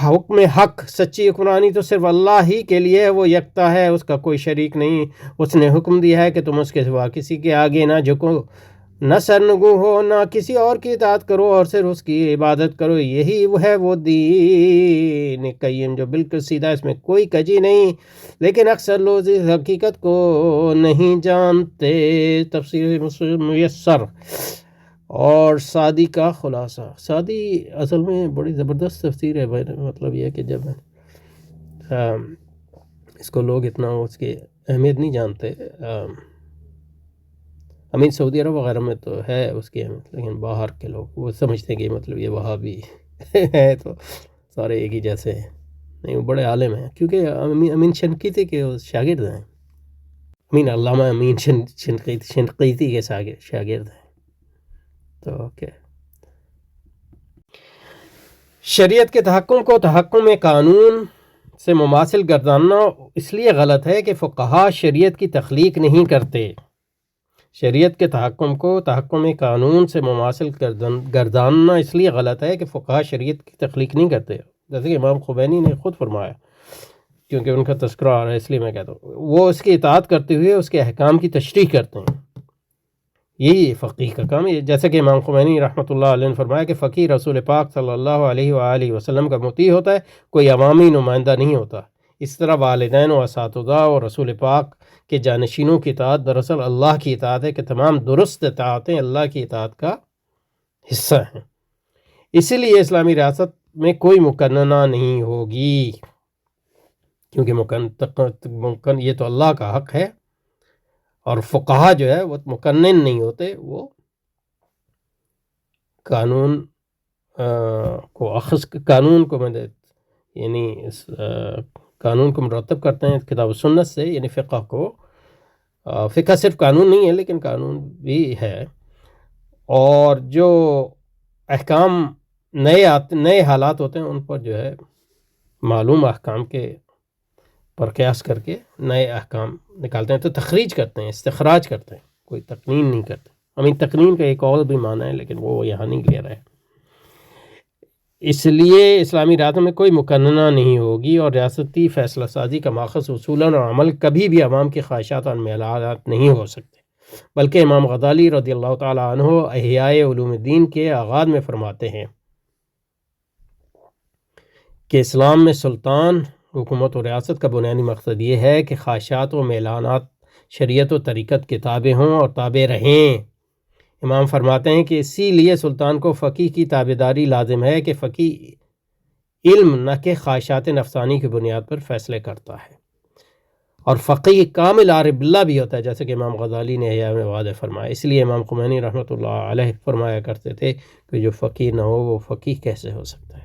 [SPEAKER 1] حکم حق، سچی حکمرانی تو صرف اللہ ہی کے لیے ہے، وہ یکتا ہے، اس کا کوئی شریک نہیں۔ اس نے حکم دیا ہے کہ تم اس کے سوا کسی کے آگے نہ جھکو، نہ سرنگو ہو، نہ کسی اور کی اطاعت کرو اور صرف اس کی عبادت کرو۔ یہی ہے وہ دین قیم جو بالکل سیدھا، اس میں کوئی کجی نہیں، لیکن اکثر لوگ اس حقیقت کو نہیں جانتے۔ تفسیر میسر اور سعدی کا خلاصہ۔ سعدی اصل میں بڑی زبردست تفسیر ہے، مطلب یہ ہے کہ جب اس کو لوگ اتنا اس کی اہمیت نہیں جانتے۔ امین سعودی عرب وغیرہ میں تو ہے اس کی اہمیت، لیکن باہر کے لوگ وہ سمجھتے ہیں کہ مطلب یہ وہابی ہے تو سارے ایک ہی جیسے ہیں۔ نہیں، وہ بڑے عالم ہیں، کیونکہ امین شنقیطی کے شاگرد ہیں۔ امین علامہ امین شنقیطی کے شاگرد ہیں۔ تو شریعت کے تحکم کو تحکم قانون سے مماثل گرداننا اس لیے غلط ہے کہ فقہا شریعت کی تخلیق نہیں کرتے۔ شریعت کے تحکم کو تحکم قانون سے مماثل گرداننا اس لیے غلط ہے کہ فقہا شریعت کی تخلیق نہیں کرتے، جیسے کہ امام خمینی نے خود فرمایا، کیونکہ ان کا تذکرہ آ رہا ہے اس لیے میں کہتا ہوں۔ وہ اس کی اطاعت کرتے ہوئے اس کے احکام کی تشریح کرتے ہیں، یہی فقیہ کا کام ہے۔ جیسے کہ امام خمینی رحمۃ اللہ علیہ نے فرمایا کہ فقیہ رسول پاک صلی اللہ علیہ وآلہ وسلم کا مطیع ہوتا ہے، کوئی عوامی نمائندہ نہیں ہوتا۔ اس طرح والدین و اساتذہ اور رسول پاک کہ جانشینوں کی اطاعت دراصل اللہ کی اطاعت ہے، کہ تمام درست اطاعتیں اللہ کی اطاعت کا حصہ ہیں۔ اسی لیے اسلامی ریاست میں کوئی مقننہ نہیں ہوگی، کیونکہ یہ تو اللہ کا حق ہے، اور فقہا جو ہے وہ مقنن نہیں ہوتے، وہ قانون کو مرتب کرتے ہیں کتاب و سنت سے، یعنی فقہ کو۔ فقہ صرف قانون نہیں ہے لیکن قانون بھی ہے، اور جو احکام نئے حالات ہوتے ہیں ان پر جو ہے معلوم احکام کے پر قیاس کر کے نئے احکام نکالتے ہیں، تو تخریج کرتے ہیں، استخراج کرتے ہیں، کوئی تقنین نہیں کرتے۔ تقنین کا ایک اور بھی معنی ہے لیکن وہ یہاں نہیں لے رہے۔ اس لیے اسلامی ریاست میں کوئی مقننہ نہیں ہوگی، اور ریاستی فیصلہ سازی کا ماخذ اصولاً اور عمل کبھی بھی عوام کی خواہشات اور میلات نہیں ہو سکتے، بلکہ امام غزالی رضی اللہ تعالیٰ عنہ احیاء علوم الدین کے آغاز میں فرماتے ہیں کہ اسلام میں سلطان، حکومت و ریاست کا بنیادی مقصد یہ ہے کہ خواہشات و میلانات شریعت و طریقت کے تابع ہوں اور تابع رہیں۔ امام فرماتے ہیں کہ اسی لیے سلطان کو فقیہ کی تابعداری لازم ہے کہ فقیہ علم نہ کہ خواہشات نفسانی کی بنیاد پر فیصلے کرتا ہے، اور فقیہ کامل عارف باللہ بھی ہوتا ہے، جیسے کہ امام غزالی نے احیاء میں واضح فرمایا۔ اس لیے امام خمینی رحمۃ اللہ علیہ فرمایا کرتے تھے کہ جو فقیہ نہ ہو وہ فقیہ کیسے ہو سکتا ہے۔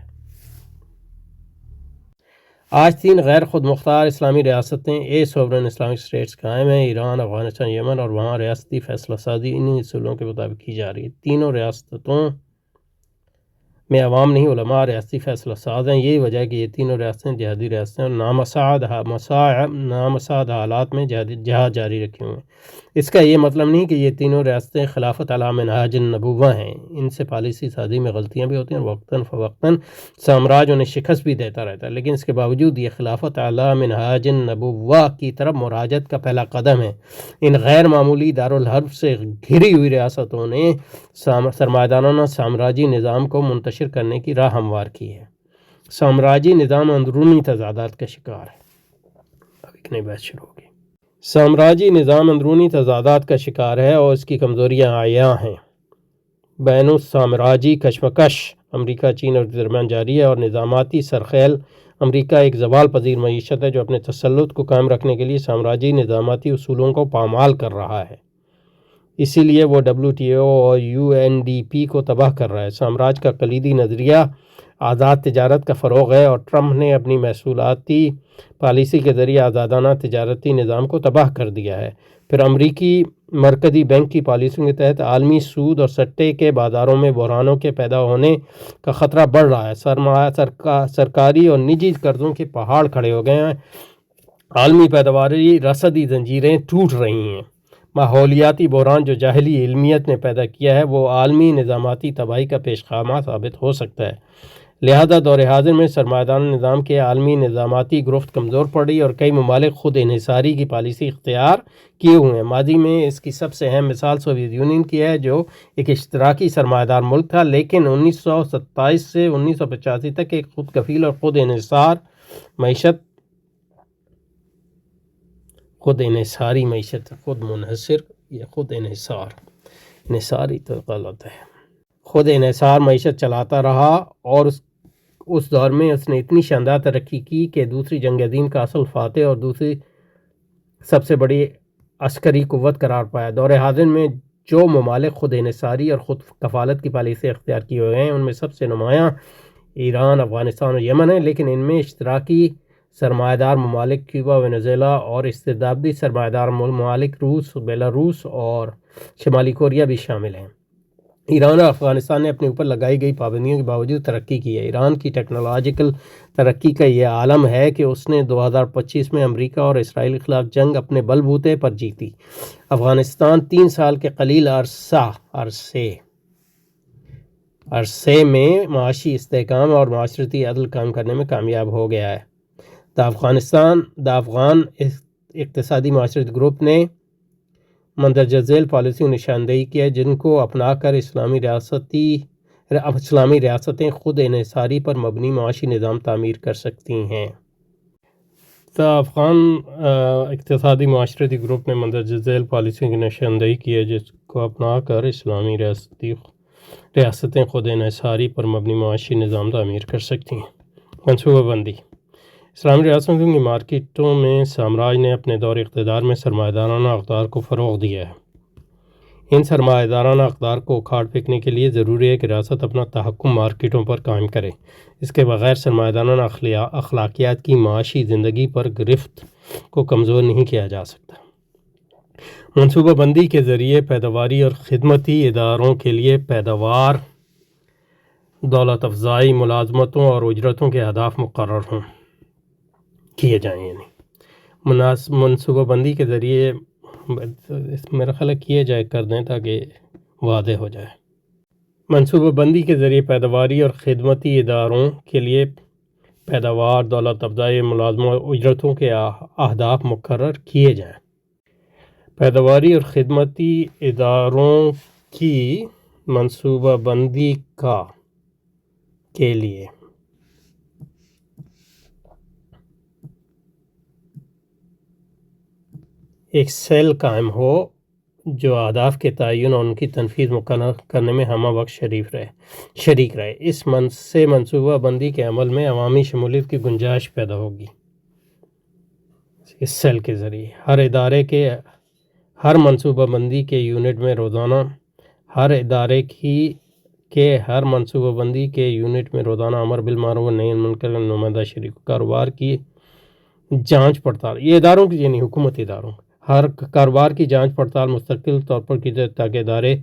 [SPEAKER 1] آج 3 غیر خود مختار اسلامی ریاستیں سوورن اسلامک اسٹیٹس قائم ہیں: ایران، افغانستان، یمن، اور وہاں ریاستی فیصلہ سازی انہی اصولوں کے مطابق کی جا رہی ہے۔ تینوں ریاستوں میں عوام نہیں، علماء ریاستی فیصلہ ساز ہیں۔ یہی وجہ ہے کہ یہ تینوں ریاستیں جہادی ریاستیں اور نامساعد حالات میں جہاد جاری رکھے ہوئے ہیں۔ اس کا یہ مطلب نہیں کہ یہ تینوں ریاستیں خلافت علی منہاج النبوہ ہیں، ان سے پالیسی سازی میں غلطیاں بھی ہوتی ہیں، وقتاً فوقتاً سامراج انہیں شکست بھی دیتا رہتا ہے، لیکن اس کے باوجود یہ خلافت علی منہاج النبوہ کی طرف مراجعت کا پہلا قدم ہے۔ ان غیر معمولی دارالحرب سے گھری ہوئی ریاستوں نے سرمایہ سامراجی نظام کو منتشر کرنے کی راہ ہموار کی ہے۔ سامراجی نظام اندرونی تضادات کا شکار ہے۔ اب ایک نئی بحث شروع ہوگی۔ سامراجی نظام اندرونی تضادات کا شکار ہے اور اس کی کمزوریاں عیاں ہیں۔ بین السامراجی کشمکش امریکہ، چین اور درمیان جاری ہے، اور نظاماتی سرخیل امریکہ ایک زوال پذیر معیشت ہے جو اپنے تسلط کو قائم رکھنے کے لیے سامراجی نظاماتی اصولوں کو پامال کر رہا ہے۔ اسی لیے وہ WTO اور UNDP کو تباہ کر رہا ہے۔ سامراج کا کلیدی نظریہ آزاد تجارت کا فروغ ہے، اور ٹرمپ نے اپنی محصولاتی پالیسی کے ذریعے آزادانہ تجارتی نظام کو تباہ کر دیا ہے۔ پھر امریکی مرکزی بینک کی پالیسیوں کے تحت عالمی سود اور سٹے کے بازاروں میں بحرانوں کے پیدا ہونے کا خطرہ بڑھ رہا ہے۔ سرکاری اور نجی قرضوں کے پہاڑ کھڑے ہو گئے ہیں، عالمی پیداواری رسدی زنجیریں ٹوٹ رہی ہیں۔ ماحولیاتی بحران جو جاہلی علمیت نے پیدا کیا ہے وہ عالمی نظاماتی تباہی کا پیش خامہ ثابت ہو سکتا ہے۔ لہذا دور حاضر میں سرمایہ دارانہ نظام کے عالمی نظاماتی گرفت کمزور پڑ رہی ہے، اور کئی ممالک خود انحصاری کی پالیسی اختیار کیے ہوئے ہیں۔ ماضی میں اس کی سب سے اہم مثال سوویت یونین کی ہے، جو ایک اشتراکی سرمایہ دار ملک تھا، لیکن 1927 سے 1985 تک ایک خود کفیل اور خود انحصار معیشت چلاتا رہا، اور اس دور میں اس نے اتنی شاندار ترقی کی کہ دوسری جنگ عظیم کا اصل فاتح اور دوسری سب سے بڑی عسکری قوت قرار پایا۔ دور حاضر میں جو ممالک خود انحصاری اور خود کفالت کی پالیسی اختیار کیے ہوئے ہیں ان میں سب سے نمایاں ایران، افغانستان اور یمن ہیں، لیکن ان میں اشتراکی سرمایہ دار ممالک کیوبا، وینزویلا اور استبدادی سرمایہ دار ممالک روس، بیلاروس اور شمالی کوریا بھی شامل ہیں۔ ایران اور افغانستان نے اپنے اوپر لگائی گئی پابندیوں کے باوجود ترقی کی ہے۔ ایران کی ٹیکنالوجیکل ترقی کا یہ عالم ہے کہ اس نے 2025 میں امریکہ اور اسرائیل کے خلاف جنگ اپنے بل بوتے پر جیتی۔ افغانستان 3 سال کے قلیل عرصے میں معاشی استحکام اور معاشرتی عدل قائم کرنے میں کامیاب ہو گیا ہے۔ افغان اقتصادی معاشرتی گروپ نے مندرجہ ذیل پالیسیوں کی نشاندہی کی ہے جن کو اپنا کر اسلامی ریاستیں خود انحصاری پر مبنی معاشی نظام تعمیر کر سکتی ہیں۔ افغان اقتصادی معاشرتی گروپ نے مندرجہ ذیل پالیسیوں کی نشاندہی کی ہے جس کو اپنا کر اسلامی ریاستیں خود انحصاری پر مبنی معاشی نظام تعمیر کر سکتی ہیں۔ منصوبہ بندی اسلامی ریاستوں کی مارکیٹوں میں سامراج نے اپنے دور اقتدار میں سرمایہ دارانہ اقدار کو فروغ دیا ہے۔ ان سرمایہ دارانہ اقدار کو اکھاڑ پھینکنے کے لیے ضروری ہے کہ ریاست اپنا تحکم مارکیٹوں پر قائم کرے۔ اس کے بغیر سرمایہ دارانہ اخلاقیات کی معاشی زندگی پر گرفت کو کمزور نہیں کیا جا سکتا۔ منصوبہ بندی کے ذریعے پیداواری اور خدمتی اداروں کے لیے پیداوار، دولت افزائی، ملازمتوں اور اجرتوں کے اہداف مقرر کیے جائیں۔ یعنی منصوبہ بندی کے ذریعے میرا خیال ہے کر دیں تاکہ واضح ہو جائے۔ منصوبہ بندی کے ذریعے پیداواری اور خدمتی اداروں کے لیے پیداوار، دولت افزائی، ملازمتوں اور اجرتوں کے اہداف مقرر کیے جائیں۔ پیداواری اور خدمتی اداروں کی منصوبہ بندی کے لیے ایک سیل قائم ہو جو اہداف کے تعین اور ان کی تنفیذ مکمل کرنے میں ہمہ وقت شریک رہے۔ اس سے منصوبہ بندی کے عمل میں عوامی شمولیت کی گنجائش پیدا ہوگی۔ اس سیل کے ذریعے ہر ادارے کے ہر منصوبہ بندی کے یونٹ میں روزانہ امر بالمعروف و نہی عن المنکر کے نمائندہ شریک کاروبار کی جانچ پڑتال، یہ اداروں کی یعنی حکومتی اداروں ہر کاروبار کی جانچ پڑتال مستقل طور پر کی جائے تاکہ ادارے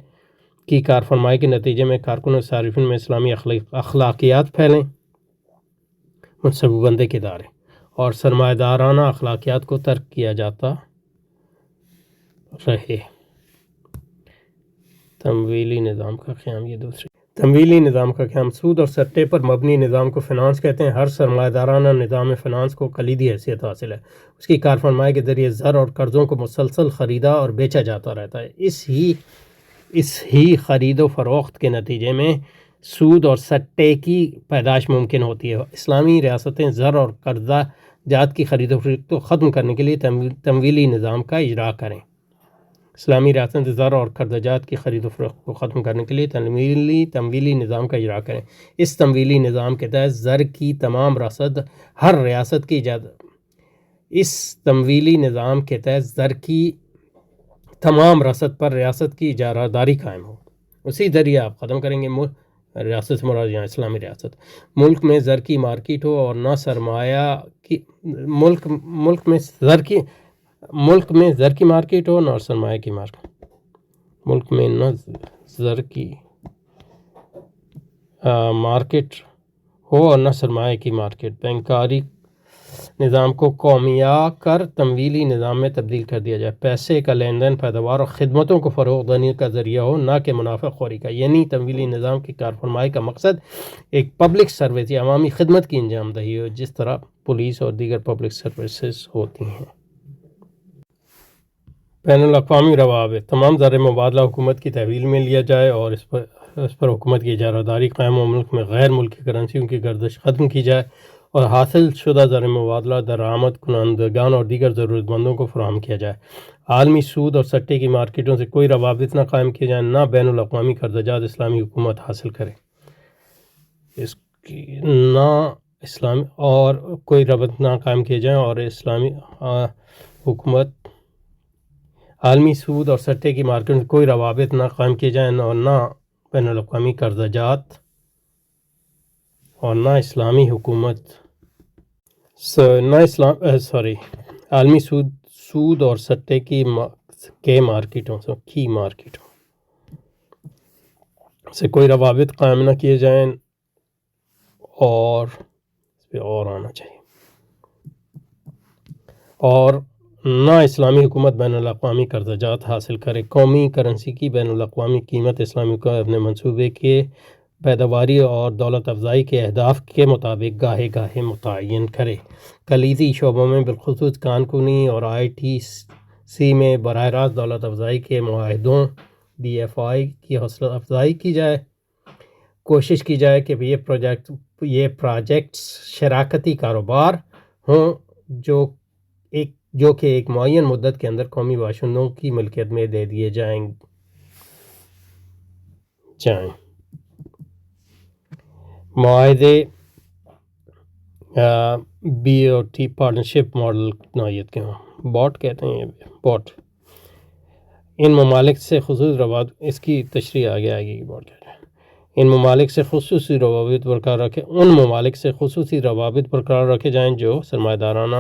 [SPEAKER 1] کی کارفرمائی کے نتیجے میں کارکنوں اور صارفین میں اسلامی اخلاقیات پھیلیں۔ منصوبہ بندی کے ادارے اور سرمایہ دارانہ اخلاقیات کو ترک کیا جاتا رہے۔ تمویلی نظام کا قیام، یہ دوسری تمویلی نظام کا قیام، سود اور سٹے پر مبنی نظام کو فنانس کہتے ہیں۔ ہر سرمایہ دارانہ نظام فنانس کو کلیدی حیثیت حاصل ہے، اس کی کارفرمائی کے ذریعے زر اور قرضوں کو مسلسل خریدا اور بیچا جاتا رہتا ہے۔ اس ہی خرید و فروخت کے نتیجے میں سود اور سٹے کی پیدائش ممکن ہوتی ہے۔ اسلامی ریاستیں زر اور قرضہ جات کی خرید و فروخت کو ختم کرنے کے لیے تمویلی نظام کا اجرا کریں۔ اسلامی ریاستیں زر اور قرضہ جات کی خرید و فروخت کو ختم کرنے کے لیے تمویلی نظام کا اجرا کریں۔ اس تمویلی نظام کے تحت زر کی تمام رصد ہر ریاست کی تمام رصد پر ریاست کی اجارہ داری قائم ہو۔ اسی ذریعے آپ ختم کریں گے ریاست سے مراد یہاں اسلامی ریاست۔ ملک میں زر کی مارکیٹ ہو اور نہ سرمایہ کی ملک میں زر کی مارکیٹ ہو نہ سرمایہ کی مارکیٹ۔ ملک میں نہ زر کی مارکیٹ ہو اور نہ سرمایہ کی مارکیٹ۔ بینکاری نظام کو قومیہ کر تمویلی نظام میں تبدیل کر دیا جائے۔ پیسے کا لین دین پیداوار اور خدمتوں کو فروغ دینے کا ذریعہ ہو نہ کہ منافع خوری کا، یعنی تمویلی نظام کی کارفرمائی کا مقصد ایک پبلک سروس یا عوامی خدمت کی انجام دہی ہو، جس طرح پولیس اور دیگر پبلک سروسز ہوتی ہیں۔ بین الاقوامی روابط، تمام زر مبادلہ حکومت کی تحویل میں لیا جائے اور اس پر حکومت کی اجارہ داری قائم و ملک میں غیر ملکی کرنسیوں کی گردش ختم کی جائے اور حاصل شدہ زر مبادلہ درآمد کنندگان اور دیگر ضرورت مندوں کو فراہم کیا جائے۔ عالمی سود اور سٹے کی مارکیٹوں سے کوئی روابط نہ قائم کیے جائیں، نہ بین الاقوامی قرضہ جات اسلامی حکومت حاصل کرے، اور کوئی رابط نہ قائم کیے جائیں اور اسلامی حکومت عالمی سود اور سٹے کی مارکیٹ میں کوئی روابط نہ قائم کیے جائیں اور نہ بین الاقوامی قرضہ جات اور نہ اسلامی حکومت عالمی سود اور سٹے کی مارکیٹوں سے کوئی روابط قائم نہ کیے جائیں اور اس پہ اور آنا چاہیے، اور نہ اسلامی حکومت بین الاقوامی قرضہ جات حاصل کرے۔ قومی کرنسی کی بین الاقوامی قیمت اسلامی حکومت اپنے منصوبے کے پیداواری اور دولت افزائی کے اہداف کے مطابق گاہے گاہے متعین کرے۔ کلیدی شعبوں میں بالخصوص کانکنی اور ITC میں براہ راست دولت افزائی کے معاہدوں DFI کی حوصلہ افزائی کی جائے۔ کوشش کی جائے کہ یہ پروجیکٹس شراکتی کاروبار ہوں جو کہ ایک معین مدت کے اندر قومی باشندوں کی ملکیت میں دے دیے جائیں۔ معاہدے BOT پارٹنرشپ ماڈل نوعیت کے ہوں، بوٹ کہتے ہیں، بوٹ ان ممالک سے خصوصی روابط، اس کی تشریح آگے آئے گی، بوٹ ان ممالک سے خصوصی روابط برقرار رکھے جائیں جو سرمایہ دارانہ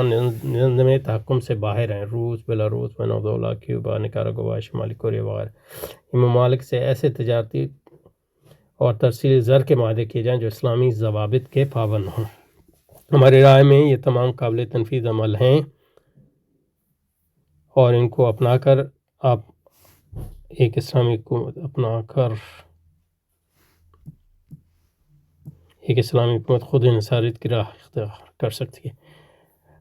[SPEAKER 1] نظم تحکم سے باہر ہیں۔ روس، بیلاروس، وینزویلا، کیوبا، نکاراگوا، شمالی کوریا وغیرہ۔ ان ممالک سے ایسے تجارتی اور ترسیلی زر کے معاہدے کیے جائیں جو اسلامی ضوابط کے پابند ہوں۔ ہماری رائے میں یہ تمام قابل تنفیذ عمل ہیں اور ان کو اپنا کر آپ ایک اسلامی حکومت خود انحصاریت کی راہ اختیار کر سکتی ہے۔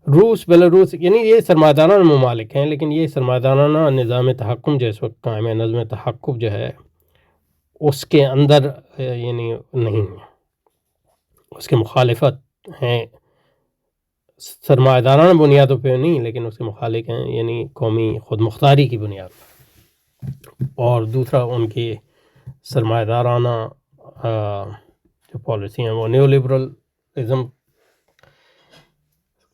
[SPEAKER 1] روس، بیلاروس یعنی یہ سرمایہ دارانہ ممالک ہیں، لیکن یہ سرمایہ دارانہ نظام تحکم جو اس وقت قائم ہے، نظم تحکم جو ہے اس کے اندر یعنی نہیں ہے، اس کے مخالفت ہیں سرمایہ دارانہ بنیادوں پہ نہیں لیکن اس کے مخالف ہیں، یعنی قومی خود مختاری کی بنیاد پر، اور دوسرا ان کی سرمایہ دارانہ جو پالیسی ہیں وہ نیو لبرلزم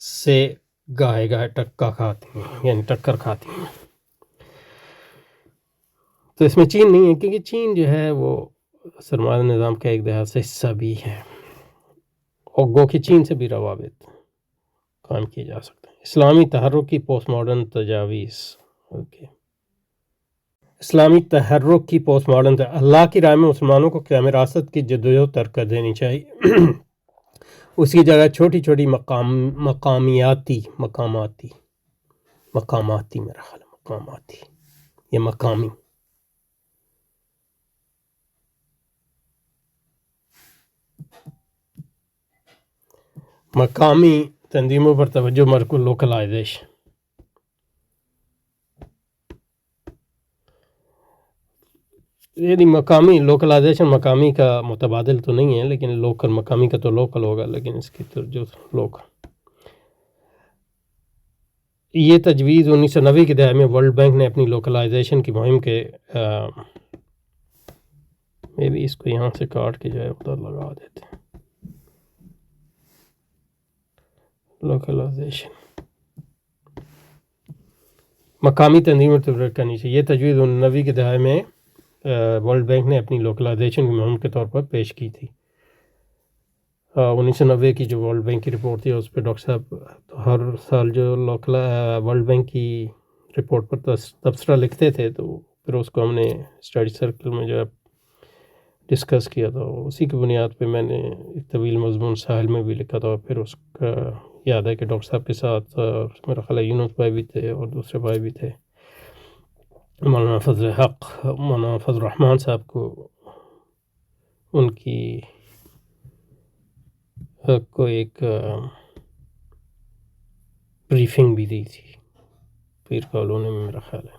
[SPEAKER 1] سے گاہے گاہے ٹکر کھاتی ہیں. تو اس میں چین نہیں ہے، کیونکہ چین جو ہے وہ سرمایہ نظام کا ایک دہائی حصہ بھی ہے، اور گو کہ چین سے بھی روابط قائم کیے جا سکتے ہیں. اسلامی تحرک کی پوسٹ ماڈرن تجاویز. اسلامی تحرک کی پوسٹ ماڈرن اللہ کی رائے میں مسلمانوں کو قیام راست کی جدوجہد ترک کر دینی چاہیے. اس کی جگہ چھوٹی چھوٹی مقامی میرا خیال ہے یہ مقامی تنظیموں پر توجہ مرکوز لوکلائزیشن. یعنی مقامی کا متبادل تو نہیں ہے، لیکن مقامی کا تو لوکل ہوگا، لیکن اس کی تو جو یہ تجویز 1990 کی دہائی میں ورلڈ بینک نے اپنی لوکلائزیشن کی مہم کے میں بھی اس کو یہاں سے کاٹ کے جو ہے ادھر لگا دیتے ہیں. لوکلائزیشن مقامی تنظیموں پر کرنی چاہیے. یہ تجویز 1990 کی دہائی میں ورلڈ بینک نے اپنی لوکلائزیشن کی مہم کے طور پر پیش کی تھی. 1990 کی جو ورلڈ بینک کی رپورٹ تھی اس پہ ڈاکٹر صاحب ہر سال جو ورلڈ بینک کی رپورٹ پر تبصرہ لکھتے تھے، تو پھر اس کو ہم نے اسٹڈی سرکل میں جو ہے ڈسکس کیا تھا. اسی کی بنیاد پہ میں نے ایک طویل مضمون ساحل میں بھی لکھا تھا. پھر اس کا یاد ہے کہ ڈاکٹر صاحب کے ساتھ میرا خیال ہے یونس بھائی بھی تھے اور دوسرے بھائی بھی تھے، مولانا فضل حق، مولانا فضل الرحمان صاحب کو ان کی کو ایک بریفنگ بھی دی تھی پیر کالونی میں میرا خیال ہے.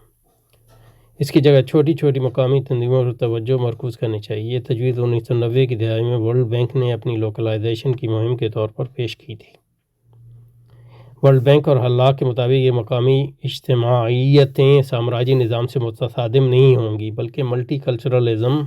[SPEAKER 1] اس کی جگہ چھوٹی چھوٹی مقامی تنظیموں پر توجہ مرکوز کرنی چاہیے. یہ تجویز 1990 کی دہائی میں ورلڈ بینک نے اپنی لوکلائزیشن کی مہم کے طور پر پیش کی تھی. ورلڈ بینک اور حلاق کے مطابق یہ مقامی اجتماعیتیں سامراجی نظام سے متصادم نہیں ہوں گی، بلکہ ملٹی کلچرلزم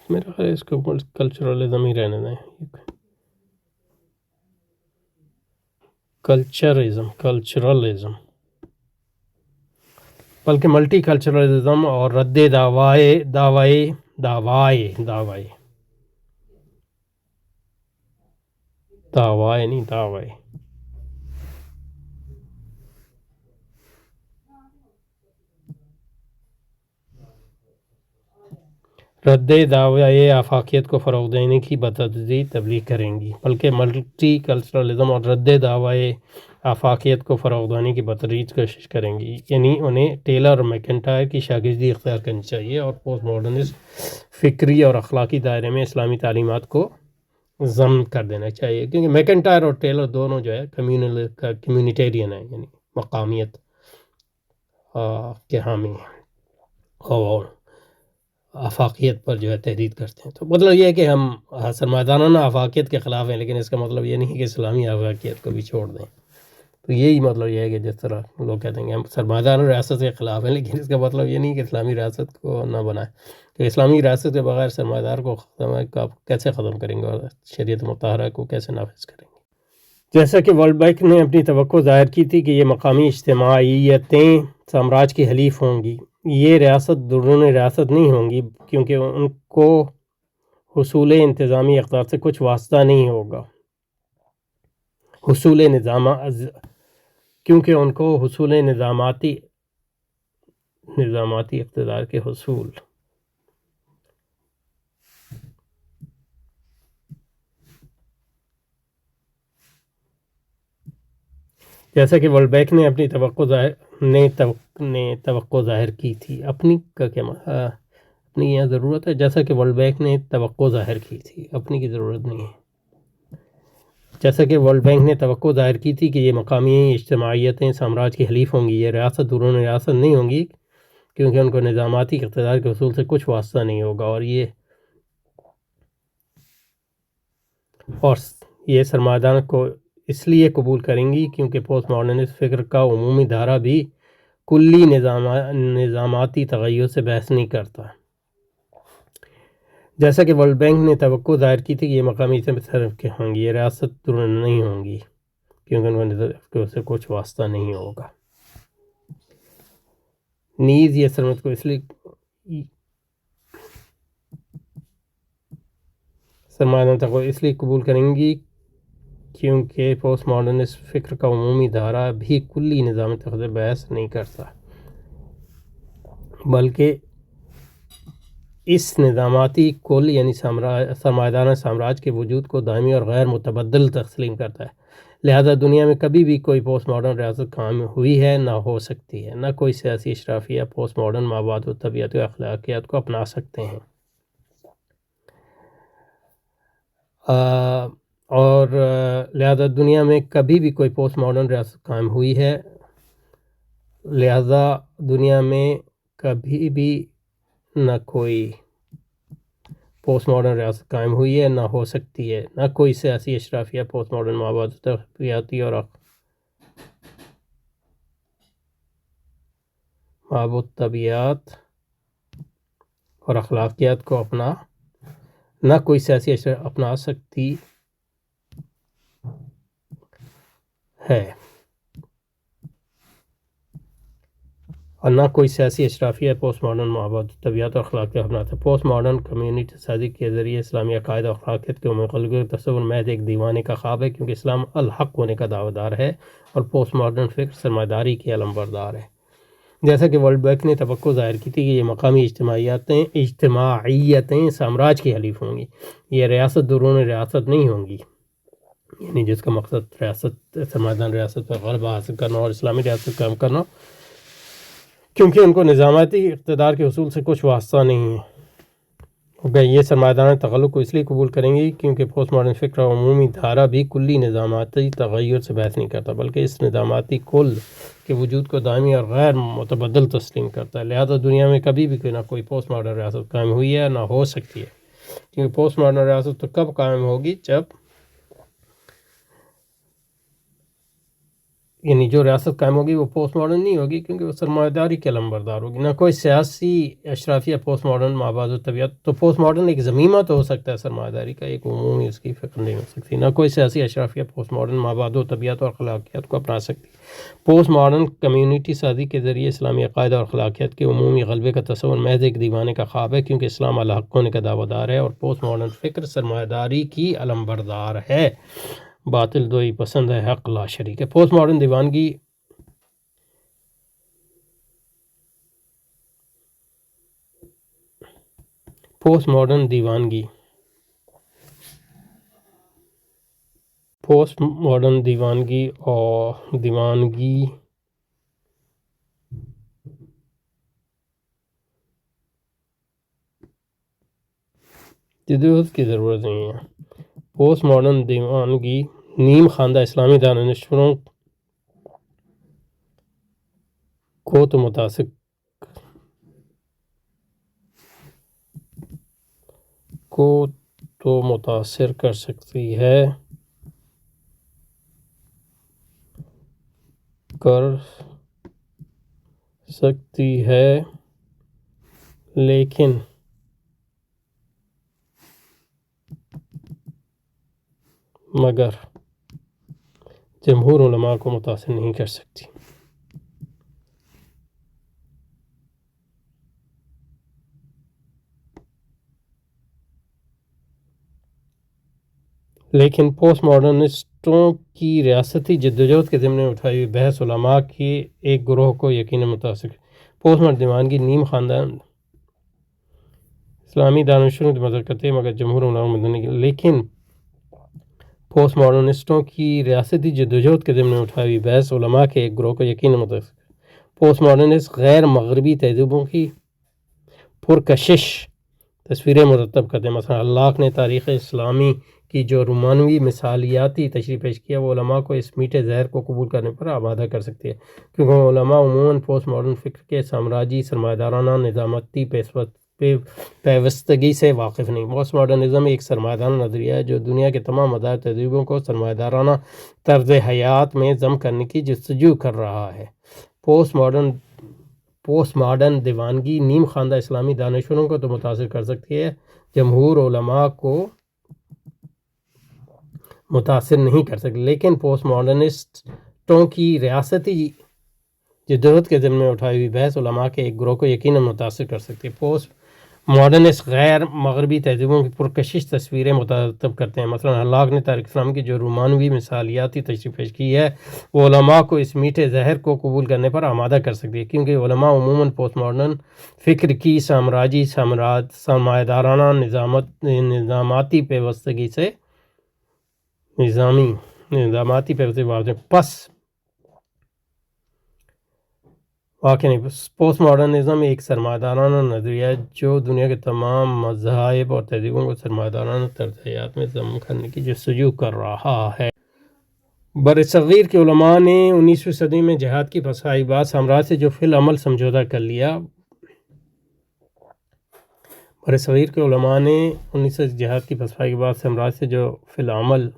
[SPEAKER 1] میرا خیال ہے اس کو کلچرلزم ہی رہنے دیں. کلچرلزم بلکہ ملٹی کلچرلزم اور رد دعوائے آفاقیت کو فروغ دینے کی بتدریج تبلیغ کریں گی، بلکہ ملٹی کلچرلزم اور رد دعوائے آفاقیت کو فروغ دینے کی بتدریج کوشش کریں گی. یعنی انہیں ٹیلر اور میکنٹائر کی شاگردی اختیار کرنی چاہیے اور پوسٹ ماڈرنسٹ فکری اور اخلاقی دائرے میں اسلامی تعلیمات کو ضم کر دینا چاہیے، کیونکہ میکنٹائر اور ٹیلر دونوں جو ہے کمیونیٹیرین ہیں، یعنی مقامیت کے حامی اور آفاقیت پر جو ہے تحرید کرتے ہیں. تو مطلب یہ ہے کہ ہم سرمایہ دارانہ آفاقیت کے خلاف ہیں، لیکن اس کا مطلب یہ نہیں کہ اسلامی آفاقیت کو بھی چھوڑ دیں. تو یہی مطلب یہ ہے کہ جس طرح لوگ کہتے ہیں کہ ہم سرمایہ دارانہ ریاست کے خلاف ہیں، لیکن اس کا مطلب یہ نہیں کہ اسلامی ریاست کو نہ بنائیں، کہ اسلامی ریاست کے بغیر سرمایہ دار کو کیسے ختم کریں گے اور شریعت مطہرہ کو کیسے نافذ کریں گے. جیسا کہ ورلڈ بینک نے اپنی توقع ظاہر کی تھی کہ یہ مقامی اجتماعیتیں سامراج کی حلیف ہوں گی، یہ ریاست درون ریاست نہیں ہوں گی، کیونکہ ان کو حصول انتظامی اقدار سے کچھ واسطہ نہیں ہوگا. کیونکہ ان کو حصول نظاماتی اقتدار کے حصول جیسا کہ ورلڈ بینک نے اپنی توقع ظاہر کی تھی. اپنی کا کیا اپنی یہاں ضرورت ہے. جیسا کہ ورلڈ بینک نے توقع ظاہر کی تھی، اپنی کی ضرورت نہیں ہے. جیسا کہ ورلڈ بینک نے توقع ظاہر کی تھی کہ یہ مقامی اجتماعیتیں سامراج کی حلیف ہوں گی. یہ ریاست درون ریاست نہیں ہوں گی کیونکہ ان کو نظاماتی اقتدار کے حصول سے کچھ واسطہ نہیں ہوگا، اور یہ سرمایہ کو اس لیے قبول کریں گی کیونکہ پوسٹ ماڈرنسٹ فکر کا عمومی دھارا بھی کلی نظاماتی تغیر سے بحث نہیں کرتا. جیسا کہ ورلڈ بینک نے توقع ظاہر کی تھی کہ یہ مقامی صرف کے ہوں گی، یہ ریاست درون نہیں ہوں گی کیونکہ ان کو سے کچھ واسطہ نہیں ہوگا. نیز یہ سرمت کو اس لیے قبول کریں گی کیونکہ پوسٹ ماڈرنسٹ فکر کا عمومی دھارا بھی کلی نظام تغیر بحث نہیں کرتا، بلکہ اس نظاماتی کل یعنی سرمایہ سامراج کے وجود کو دائمی اور غیر متبدل تسلیم کرتا ہے. لہذا دنیا میں کبھی بھی کوئی پوسٹ ماڈرن ریاست قائم ہوئی ہے، نہ ہو سکتی ہے. نہ کوئی سیاسی اشرافیہ پوسٹ ماڈرن مابعد و طبیعت و اخلاقیات کو اپنا سکتے ہیں، اور لہذا دنیا میں کبھی بھی کوئی پوسٹ ماڈرن ریاست قائم ہوئی ہے. لہذا دنیا میں کبھی بھی نہ کوئی پوسٹ ماڈرن ریاست قائم ہوئی ہے، نہ ہو سکتی ہے. نہ کوئی سیاسی اشرافیہ پوسٹ ماڈرن مابعد طبیعت اور اخلاقیات کو نہ کوئی سیاسی اشرافیہ اپنا سکتی ہے، اور نہ کوئی سیاسی اشرافیہ پوسٹ ماڈرن مابعد طبیعت اور اخلاقیات اپناتا ہے. پوسٹ ماڈرن کمیونٹی سازی کے ذریعے اسلامی عقائد اور اخلاقیات کے غلبے کا تصور محض ایک دیوانے کا خواب ہے، کیونکہ اسلام الحق ہونے کا دعویٰ دار ہے اور پوسٹ ماڈرن فکر سرمایہ داری کی علمبردار ہے. جیسا کہ ورلڈ بینک نے توقع ظاہر کی تھی کہ یہ مقامی اجتماعیتیں سامراج کی حلیف ہوں گی، یہ ریاست درون ریاست نہیں ہوں گی، یعنی جس کا مقصد سرمایہ ریاست پر غلبہ حاصل کرنا اور اسلامی ریاست قائم کرنا، کیونکہ ان کو نظاماتی اقتدار کے حصول سے کچھ واسطہ نہیں ہے. یہ سرمایہ تغلق کو اس لیے قبول کریں گی کیونکہ پوسٹ ماڈرن فکر کا عمومی دھارا بھی کلی نظاماتی تغیر سے بحث نہیں کرتا، بلکہ اس نظاماتی کل کے وجود کو دائمی اور غیر متبدل تسلیم کرتا ہے. لہذا دنیا میں کبھی بھی کوئی نہ کوئی پوسٹ ماڈرن ریاست قائم ہوئی ہے، نہ ہو سکتی ہے. کیونکہ پوسٹ ماڈرن ریاست تو کب قائم ہوگی جب یعنی جو ریاست قائم ہوگی وہ پوسٹ ماڈرن نہیں ہوگی کیونکہ وہ سرمایہ داری کے علمبردار ہوگی. نہ کوئی سیاسی اشرافیہ پوسٹ ماڈرن مابعد طبیعت، تو پوسٹ ماڈرن ایک ضمیمہ تو ہو سکتا ہے سرمایہ داری کا، ایک عمومی اس کی فکر نہیں ہو سکتی. نہ کوئی سیاسی اشرافیہ پوسٹ ماڈرن مابعد طبیعت اور اخلاقیات کو اپنا سکتی. پوسٹ ماڈرن کمیونٹی سازی کے ذریعے اسلامی عقائد اور اخلاقیات کے عمومی غلبے کا تصور محض ایک دیوانے کا خواب ہے، کیونکہ اسلام الحق ہونے کا دعویٰ دار ہے اور پوسٹ ماڈرن فکر سرمایہ داری کی علمبردار ہے. باطل دوئی پسند ہے، حق لا شریک ہے. پوسٹ ماڈرن دیوانگی پوسٹ ماڈرن دیوانگی اور دیوانگی جدوجہد کی ضرورت نہیں ہے. پوسٹ ماڈرن دیوانگی نیم خواندہ اسلامی دانشوروں کو تو متاثر کر سکتی ہے لیکن مگر جمہور علماء کو متاثر نہیں کر سکتی. لیکن پوسٹ ماڈرنسٹوں کی ریاستی جدوجہد کے ضمن میں اٹھائی ہوئی بحث علماء کے ایک گروہ کو یقیناً متاثر ہے. پوسٹ ماڈرن دیوانگی نیم خاندان اسلامی دانشوروں کی مدد کرتے ہیں مگر جمہور علماء مدد نہیں. لیکن پوسٹ ماڈرنسٹوں کی ریاستی جدوجہد کے ضمن میں اٹھائی ہوئی بحث علماء کے ایک گروہ کو یقیناً متاثر۔ پوسٹ ماڈرنسٹ غیر مغربی تہذیبوں کی پرکشش تصویریں مرتب کرتے ہیں۔ مثلا اللہ نے تاریخ اسلامی کی جو رومانوی مثالیاتی تشریح پیش کیا وہ علماء کو اس میٹھے زہر کو قبول کرنے پر آمادہ کر سکتی ہے، کیونکہ علماء عموماً پوسٹ ماڈرن فکر کے سامراجی سرمایہ دارانہ نظامتی پیوستگی سے واقف نہیں۔ پوسٹ ماڈرنزم ایک سرمایہ دارانہ نظریہ ہے جو دنیا کے تمام مذاہب تہذیبوں کو سرمایہ دارانہ طرز حیات میں ضم کرنے کی جستجو کر رہا ہے۔ پوسٹ ماڈرن دیوانگی نیم خواندہ اسلامی دانشوروں کو تو متاثر کر سکتی ہے، جمہور علماء کو متاثر نہیں کر سکتی، لیکن پوسٹ ماڈرنسٹوں کی ریاستی جدوجہد کے ضمن میں اٹھائی ہوئی بحث علماء کے ایک گروہ کو یقیناً متاثر کر سکتی ہے۔ پوسٹ ماڈرنسٹ غیر مغربی تہذیبوں کی پرکشش تصویریں مرتب کرتے ہیں۔ مثلا اللہ نے تاریخ اسلام کی جو رومانوی مثالیاتی تشریح پیش کی ہے وہ علماء کو اس میٹھے زہر کو قبول کرنے پر آمادہ کر سکتی ہے، کیونکہ علماء عموماً پوسٹ ماڈرن فکر کی سامراجی سرمایہ دارانہ نظاماتی پیوستگی سے واقع نہیں۔ پوسٹ ماڈرنزم ایک سرمایہ دارانہ نظریہ ہے جو دنیا کے تمام مذاہب اور تہذیبوں کو سرمایہ دارانہ طرز حیات میں ضم کرنے کی جستجو کر رہا ہے۔ برصغیر کے علماء نے 19ویں صدی میں جہاد کی پسپائی بعد سامراج سے جو فی العمل سمجھوتہ کر لیا برصغیر کے علماء نے 19 جہاد کی پسپائی کے بعد سامراج سے جو فی العمل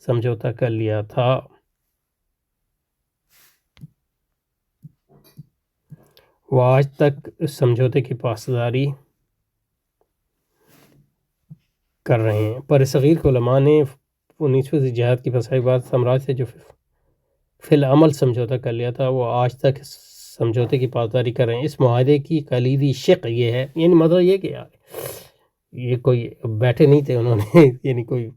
[SPEAKER 1] سمجھوتہ کر لیا تھا وہ آج تک اس سمجھوتے کی پاسداری کر رہے ہیں۔ برصغیر کے علماء نے 19ویں جہاد کی پسپائی کے بعد سامراج سے جو فی العمل سمجھوتہ کر لیا تھا وہ آج تک اس سمجھوتے کی پاسداری کر رہے ہیں۔ اس معاہدے کی کلیدی شق یہ ہے، یعنی مطلب یہ کہ یار یہ کوئی بیٹھے نہیں تھے انہوں نے یعنی کوئی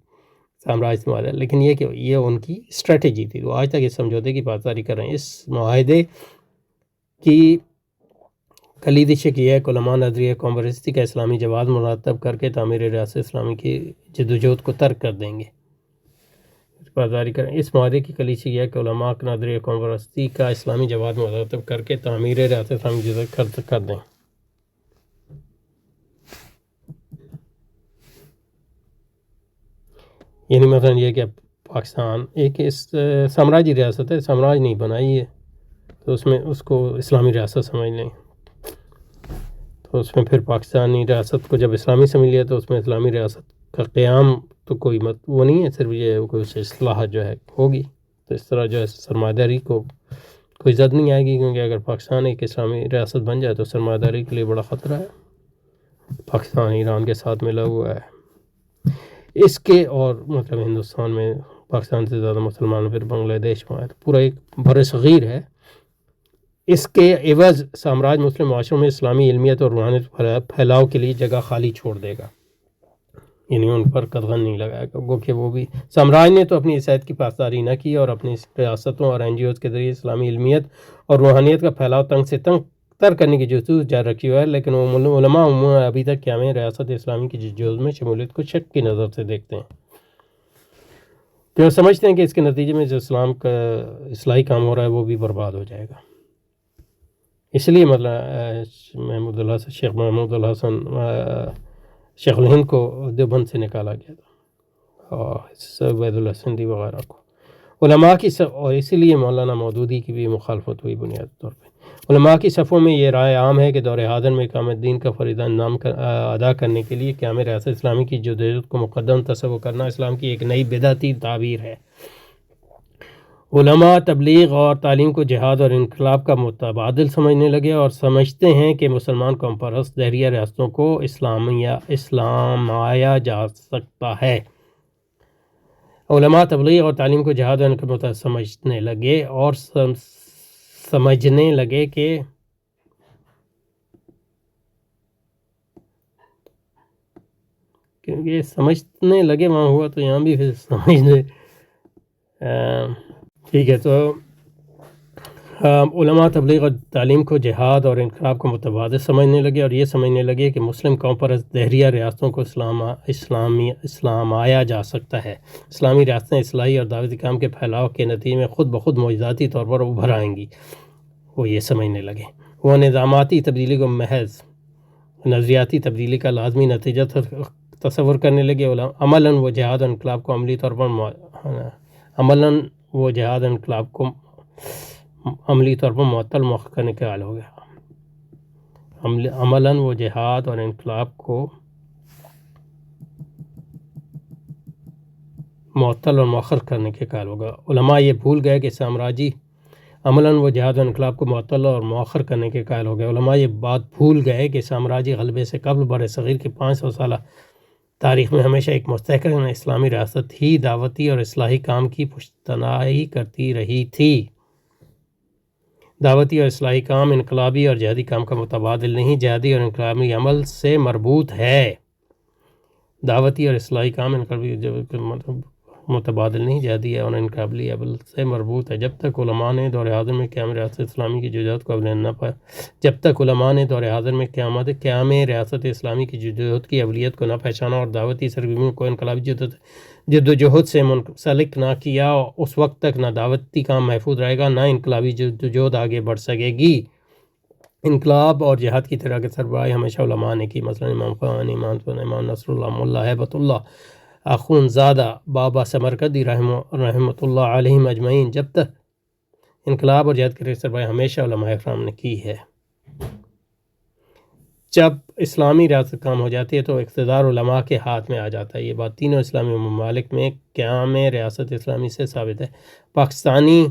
[SPEAKER 1] سامراج معاہدہ، لیکن یہ کہ یہ ان کی اسٹریٹجی تھی، وہ آج تک اس سمجھوتے کی پاسداری کر رہے ہیں۔ اس معاہدے کی کلیدی شق یہ ہے کہ علماء نظریہ قوم پرستی کا اسلامی جواز مرتب کر کے تعمیر ریاست اسلامی کی جدوجہد کو ترک کر دیں گے، پاسداری کریں۔ اس معاہدے کی کلیدی شق یہ ہے کہ علماء نظریہ قوم پرستی کا اسلامی جواز مرتب کر کے تعمیر ریاست اسلامی کی جدوجہد کر دیں۔ یعنی مثلا یہ کہ پاکستان ایک سامراجی ریاست ہے، سامراج نہیں بنائی ہے تو اس میں اس کو اسلامی ریاست سمجھ لیں، تو اس میں پھر پاکستانی ریاست کو جب اسلامی سمجھ لیا تو اس میں اسلامی ریاست کا قیام تو کوئی وہ نہیں ہے، صرف یہ کوئی اصلاح جو ہے ہوگی، تو اس طرح جو ہے سرمایہ داری کو کوئی زد نہیں آئے گی، کیونکہ اگر پاکستان ایک اسلامی ریاست بن جائے تو سرمایہ داری کے لیے بڑا خطرہ ہے۔ پاکستان ایران کے ساتھ ملا ہوا ہے اس کے، اور مطلب ہندوستان میں پاکستان سے زیادہ مسلمان، پھر بنگلہ دیش میں پورا ایک برصغیر ہے۔ اس کے عوض سامراج مسلم معاشروں میں اسلامی علمیت اور روحانیت پھیلاؤ کے لیے جگہ خالی چھوڑ دے گا، یعنی ان پر قدغن نہیں لگائے گا، گو کہ وہ بھی سامراج نے تو اپنی عیسائیت کی پاسداری نہ کی اور اپنی ریاستوں اور NGOs کے ذریعے اسلامی علمیت اور روحانیت کا پھیلاؤ تنگ سے تنگ تر کرنے کی جستجو جاری رکھی ہوا ہے، لیکن وہ علماء عموماً ابھی تک قیام ریاست اسلامی کی جدوجہد میں شمولیت کو شک کی نظر سے دیکھتے ہیں، کہ وہ سمجھتے ہیں کہ اس کے نتیجے میں جو اسلام کا اصلاحی کام ہو رہا ہے وہ بھی برباد ہو جائے گا۔ اس لیے مطلب شیخ محمود الحسن شیخ الہند کو دیوبند سے نکالا گیا تھا، اور عبید اللہ سندھی وغیرہ کو علماء کی اور اسی لیے مولانا مودودی کی بھی مخالفت ہوئی بنیادی طور پہ۔ علماء کی صفوں میں یہ رائے عام ہے کہ دور حاضر میں اقامت دین کا فریضہ انجام ادا کرنے کے لیے قیام ریاست اسلامی کی جدوجہد کو مقدم تصور کرنا اسلام کی ایک نئی بدعتی تعبیر ہے۔ علماء تبلیغ اور تعلیم کو جہاد اور انقلاب کا متبادل سمجھنے لگے اور سمجھتے ہیں کہ مسلمان قوم پرست دہریہ ریاستوں کو اسلامایا جا سکتا ہے۔ علماء تبلیغ اور تعلیم کو جہاد اور انقلاب سمجھنے لگے اور سمجھنے لگے کہ کیونکہ سمجھنے لگے وہاں ہوا تو یہاں بھی پھر سمجھنے ٹھیک ہے۔ تو علماء تبلیغ اور تعلیم کو جہاد اور انقلاب کو متبادل سمجھنے لگے اور یہ سمجھنے لگے کہ مسلم قوم پر دہریہ ریاستوں کو اسلام آیا جا سکتا ہے۔ اسلامی ریاستیں اصلاحی اور دعوتی کام کے پھیلاؤ کے نتیجے میں خود بخود معجزاتی طور پر ابھر آئیں گی، وہ یہ سمجھنے لگے۔ وہ نظاماتی تبدیلی کو محض نظریاتی تبدیلی کا لازمی نتیجہ تصور کرنے لگے۔ عملاً وہ جہاد اور انقلاب کو عملی طور پر معطل مؤخر کرنے کا حال ہو گیا۔ عملاً وہ جہاد اور انقلاب کو معطل اور مؤخر کرنے کے قائل ہوگا۔ علماء یہ بھول گئے کہ عملاً وہ جہاد و انقلاب کو معطل اور مؤخر کرنے کے قائل ہو گئے۔ علماء یہ بات بھول گئے کہ سامراجی غلبے سے قبل بر صغیر کی 500 سالہ تاریخ میں ہمیشہ ایک مستحکم اسلامی ریاست ہی دعوتی اور اصلاحی کام کی پشتنائی کرتی رہی تھی۔ دعوتی اور اصلاحی کام انقلابی اور جہادی کام کا متبادل نہیں، جہادی اور انقلابی عمل سے مربوط ہے۔ دعوتی اور اصلاحی کام انقلابی متبادل نہیں، جہادی اور انقلابی عمل سے مربوط ہے۔ جب تک علماء نے دور حاضر میں قیام ریاست اسلامی کی جدوجہد کو ریاست اسلامی کی جدوجہد کی اولویت کو نہ پہچانا اور دعوتی سرگرمیوں کو انقلابی جدوجہد سے منسلک نہ کیا، اس وقت تک نہ دعوتی کام محفوظ رہے گا، نہ انقلابی جدوجہد آگے بڑھ سکے گی۔ انقلاب اور جہاد کی طرح کے سربراہی ہمیشہ علماء نے کی، مثلا امام خمینی، امام نصر اللہ، ملا ہیبت اللہ، اخون زادہ، بابا سمرقندی رحمۃ اللہ علیہم اجمعین۔ جب تک انقلاب اور جہاد کی سربراہی ہمیشہ علماء اکرام نے کی ہے۔ جب اسلامی ریاست کام ہو جاتی ہے تو اقتدار علماء کے ہاتھ میں آ جاتا ہے۔ یہ بات تینوں اسلامی ممالک میں قیام ریاست اسلامی سے ثابت ہے۔ پاکستانی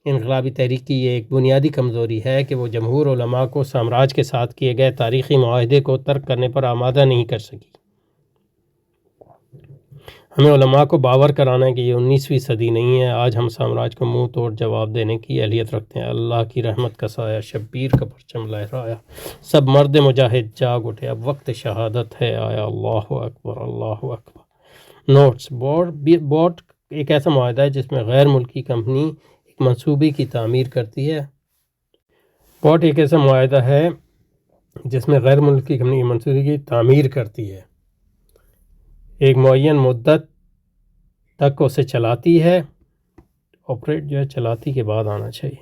[SPEAKER 1] انقلابی تحریک کی یہ ایک بنیادی کمزوری ہے کہ وہ جمہور علماء کو سامراج کے ساتھ کیے گئے تاریخی معاہدے کو ترک کرنے پر آمادہ نہیں کر سکی۔ ہمیں علماء کو باور کرانا ہے کہ یہ 19ویں صدی نہیں ہے۔ آج ہم سامراج کو منہ توڑ جواب دینے کی اہلیت رکھتے ہیں۔ اللہ کی رحمت کا سایہ شبیر کا پرچم لہرایا، سب مرد مجاہد جاگ اٹھے، اب وقت شہادت ہے آیا، اللہ اکبر اللہ اکبر۔ نوٹس: بوٹ ایک ایسا معاہدہ ہے جس میں غیر ملکی کمپنی ایک منصوبے کی تعمیر کرتی ہے۔ بوٹ ایک ایسا معاہدہ ہے جس میں غیر ملکی کمپنی ایک منصوبے کی تعمیر کرتی ہے، ایک معین مدت تک اسے چلاتی ہے۔ آپریٹ جو ہے چلاتی کے بعد آنا چاہیے۔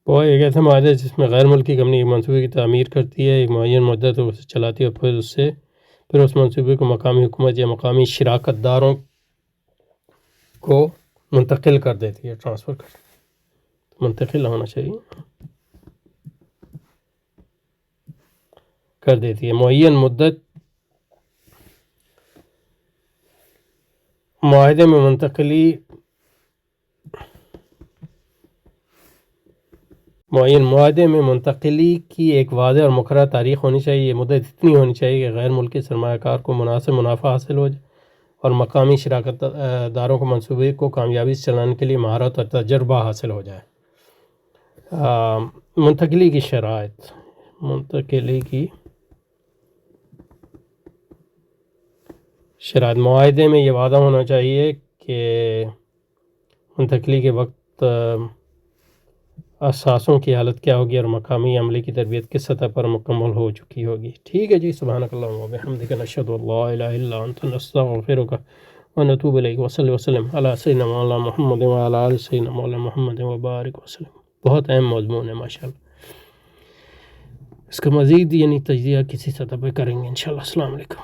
[SPEAKER 1] وہ ایک ایسا معاہدہ ہے جس میں غیر ملکی کمپنی ایک منصوبے کی تعمیر کرتی ہے، ایک معین مدت تک اسے چلاتی ہے اور پھر اس منصوبے کو مقامی حکومت یا مقامی شراکت داروں کو منتقل کر دیتی ہے، ٹرانسفر منتقل ہونا چاہیے، کر دیتی ہے۔ معین مدت معاہدے میں منتقلی کی ایک واضح اور مقررہ تاریخ ہونی چاہیے۔ یہ مدت اتنی ہونی چاہیے کہ غیر ملکی سرمایہ کار کو مناسب منافع حاصل ہو جائے اور مقامی شراکت داروں کو منصوبے کو کامیابی سے چلانے کے لیے مہارت اور تجربہ حاصل ہو جائے۔ منتقلی کی شرائط: معاہدے میں یہ وعدہ ہونا چاہیے کہ منتقلی کے وقت اثاثوں کی حالت کیا ہوگی اور مقامی عملے کی تربیت کس سطح پر مکمل ہو چکی ہوگی۔ ٹھیک ہے جی، سبحانک اللہم و بحمدک، نشہد ان لا الہ الا انت، نستغفرک و نتوب الیک، وصلی وسلم علی سیدنا مولانا محمد و علی آل سیدنا مولانا محمد وبارک وسلم۔ بہت اہم مضمون ہے ماشاءاللہ، اس کا مزید تجزیہ کسی سطح پہ کریں گے انشاءاللہ۔ السلام علیکم۔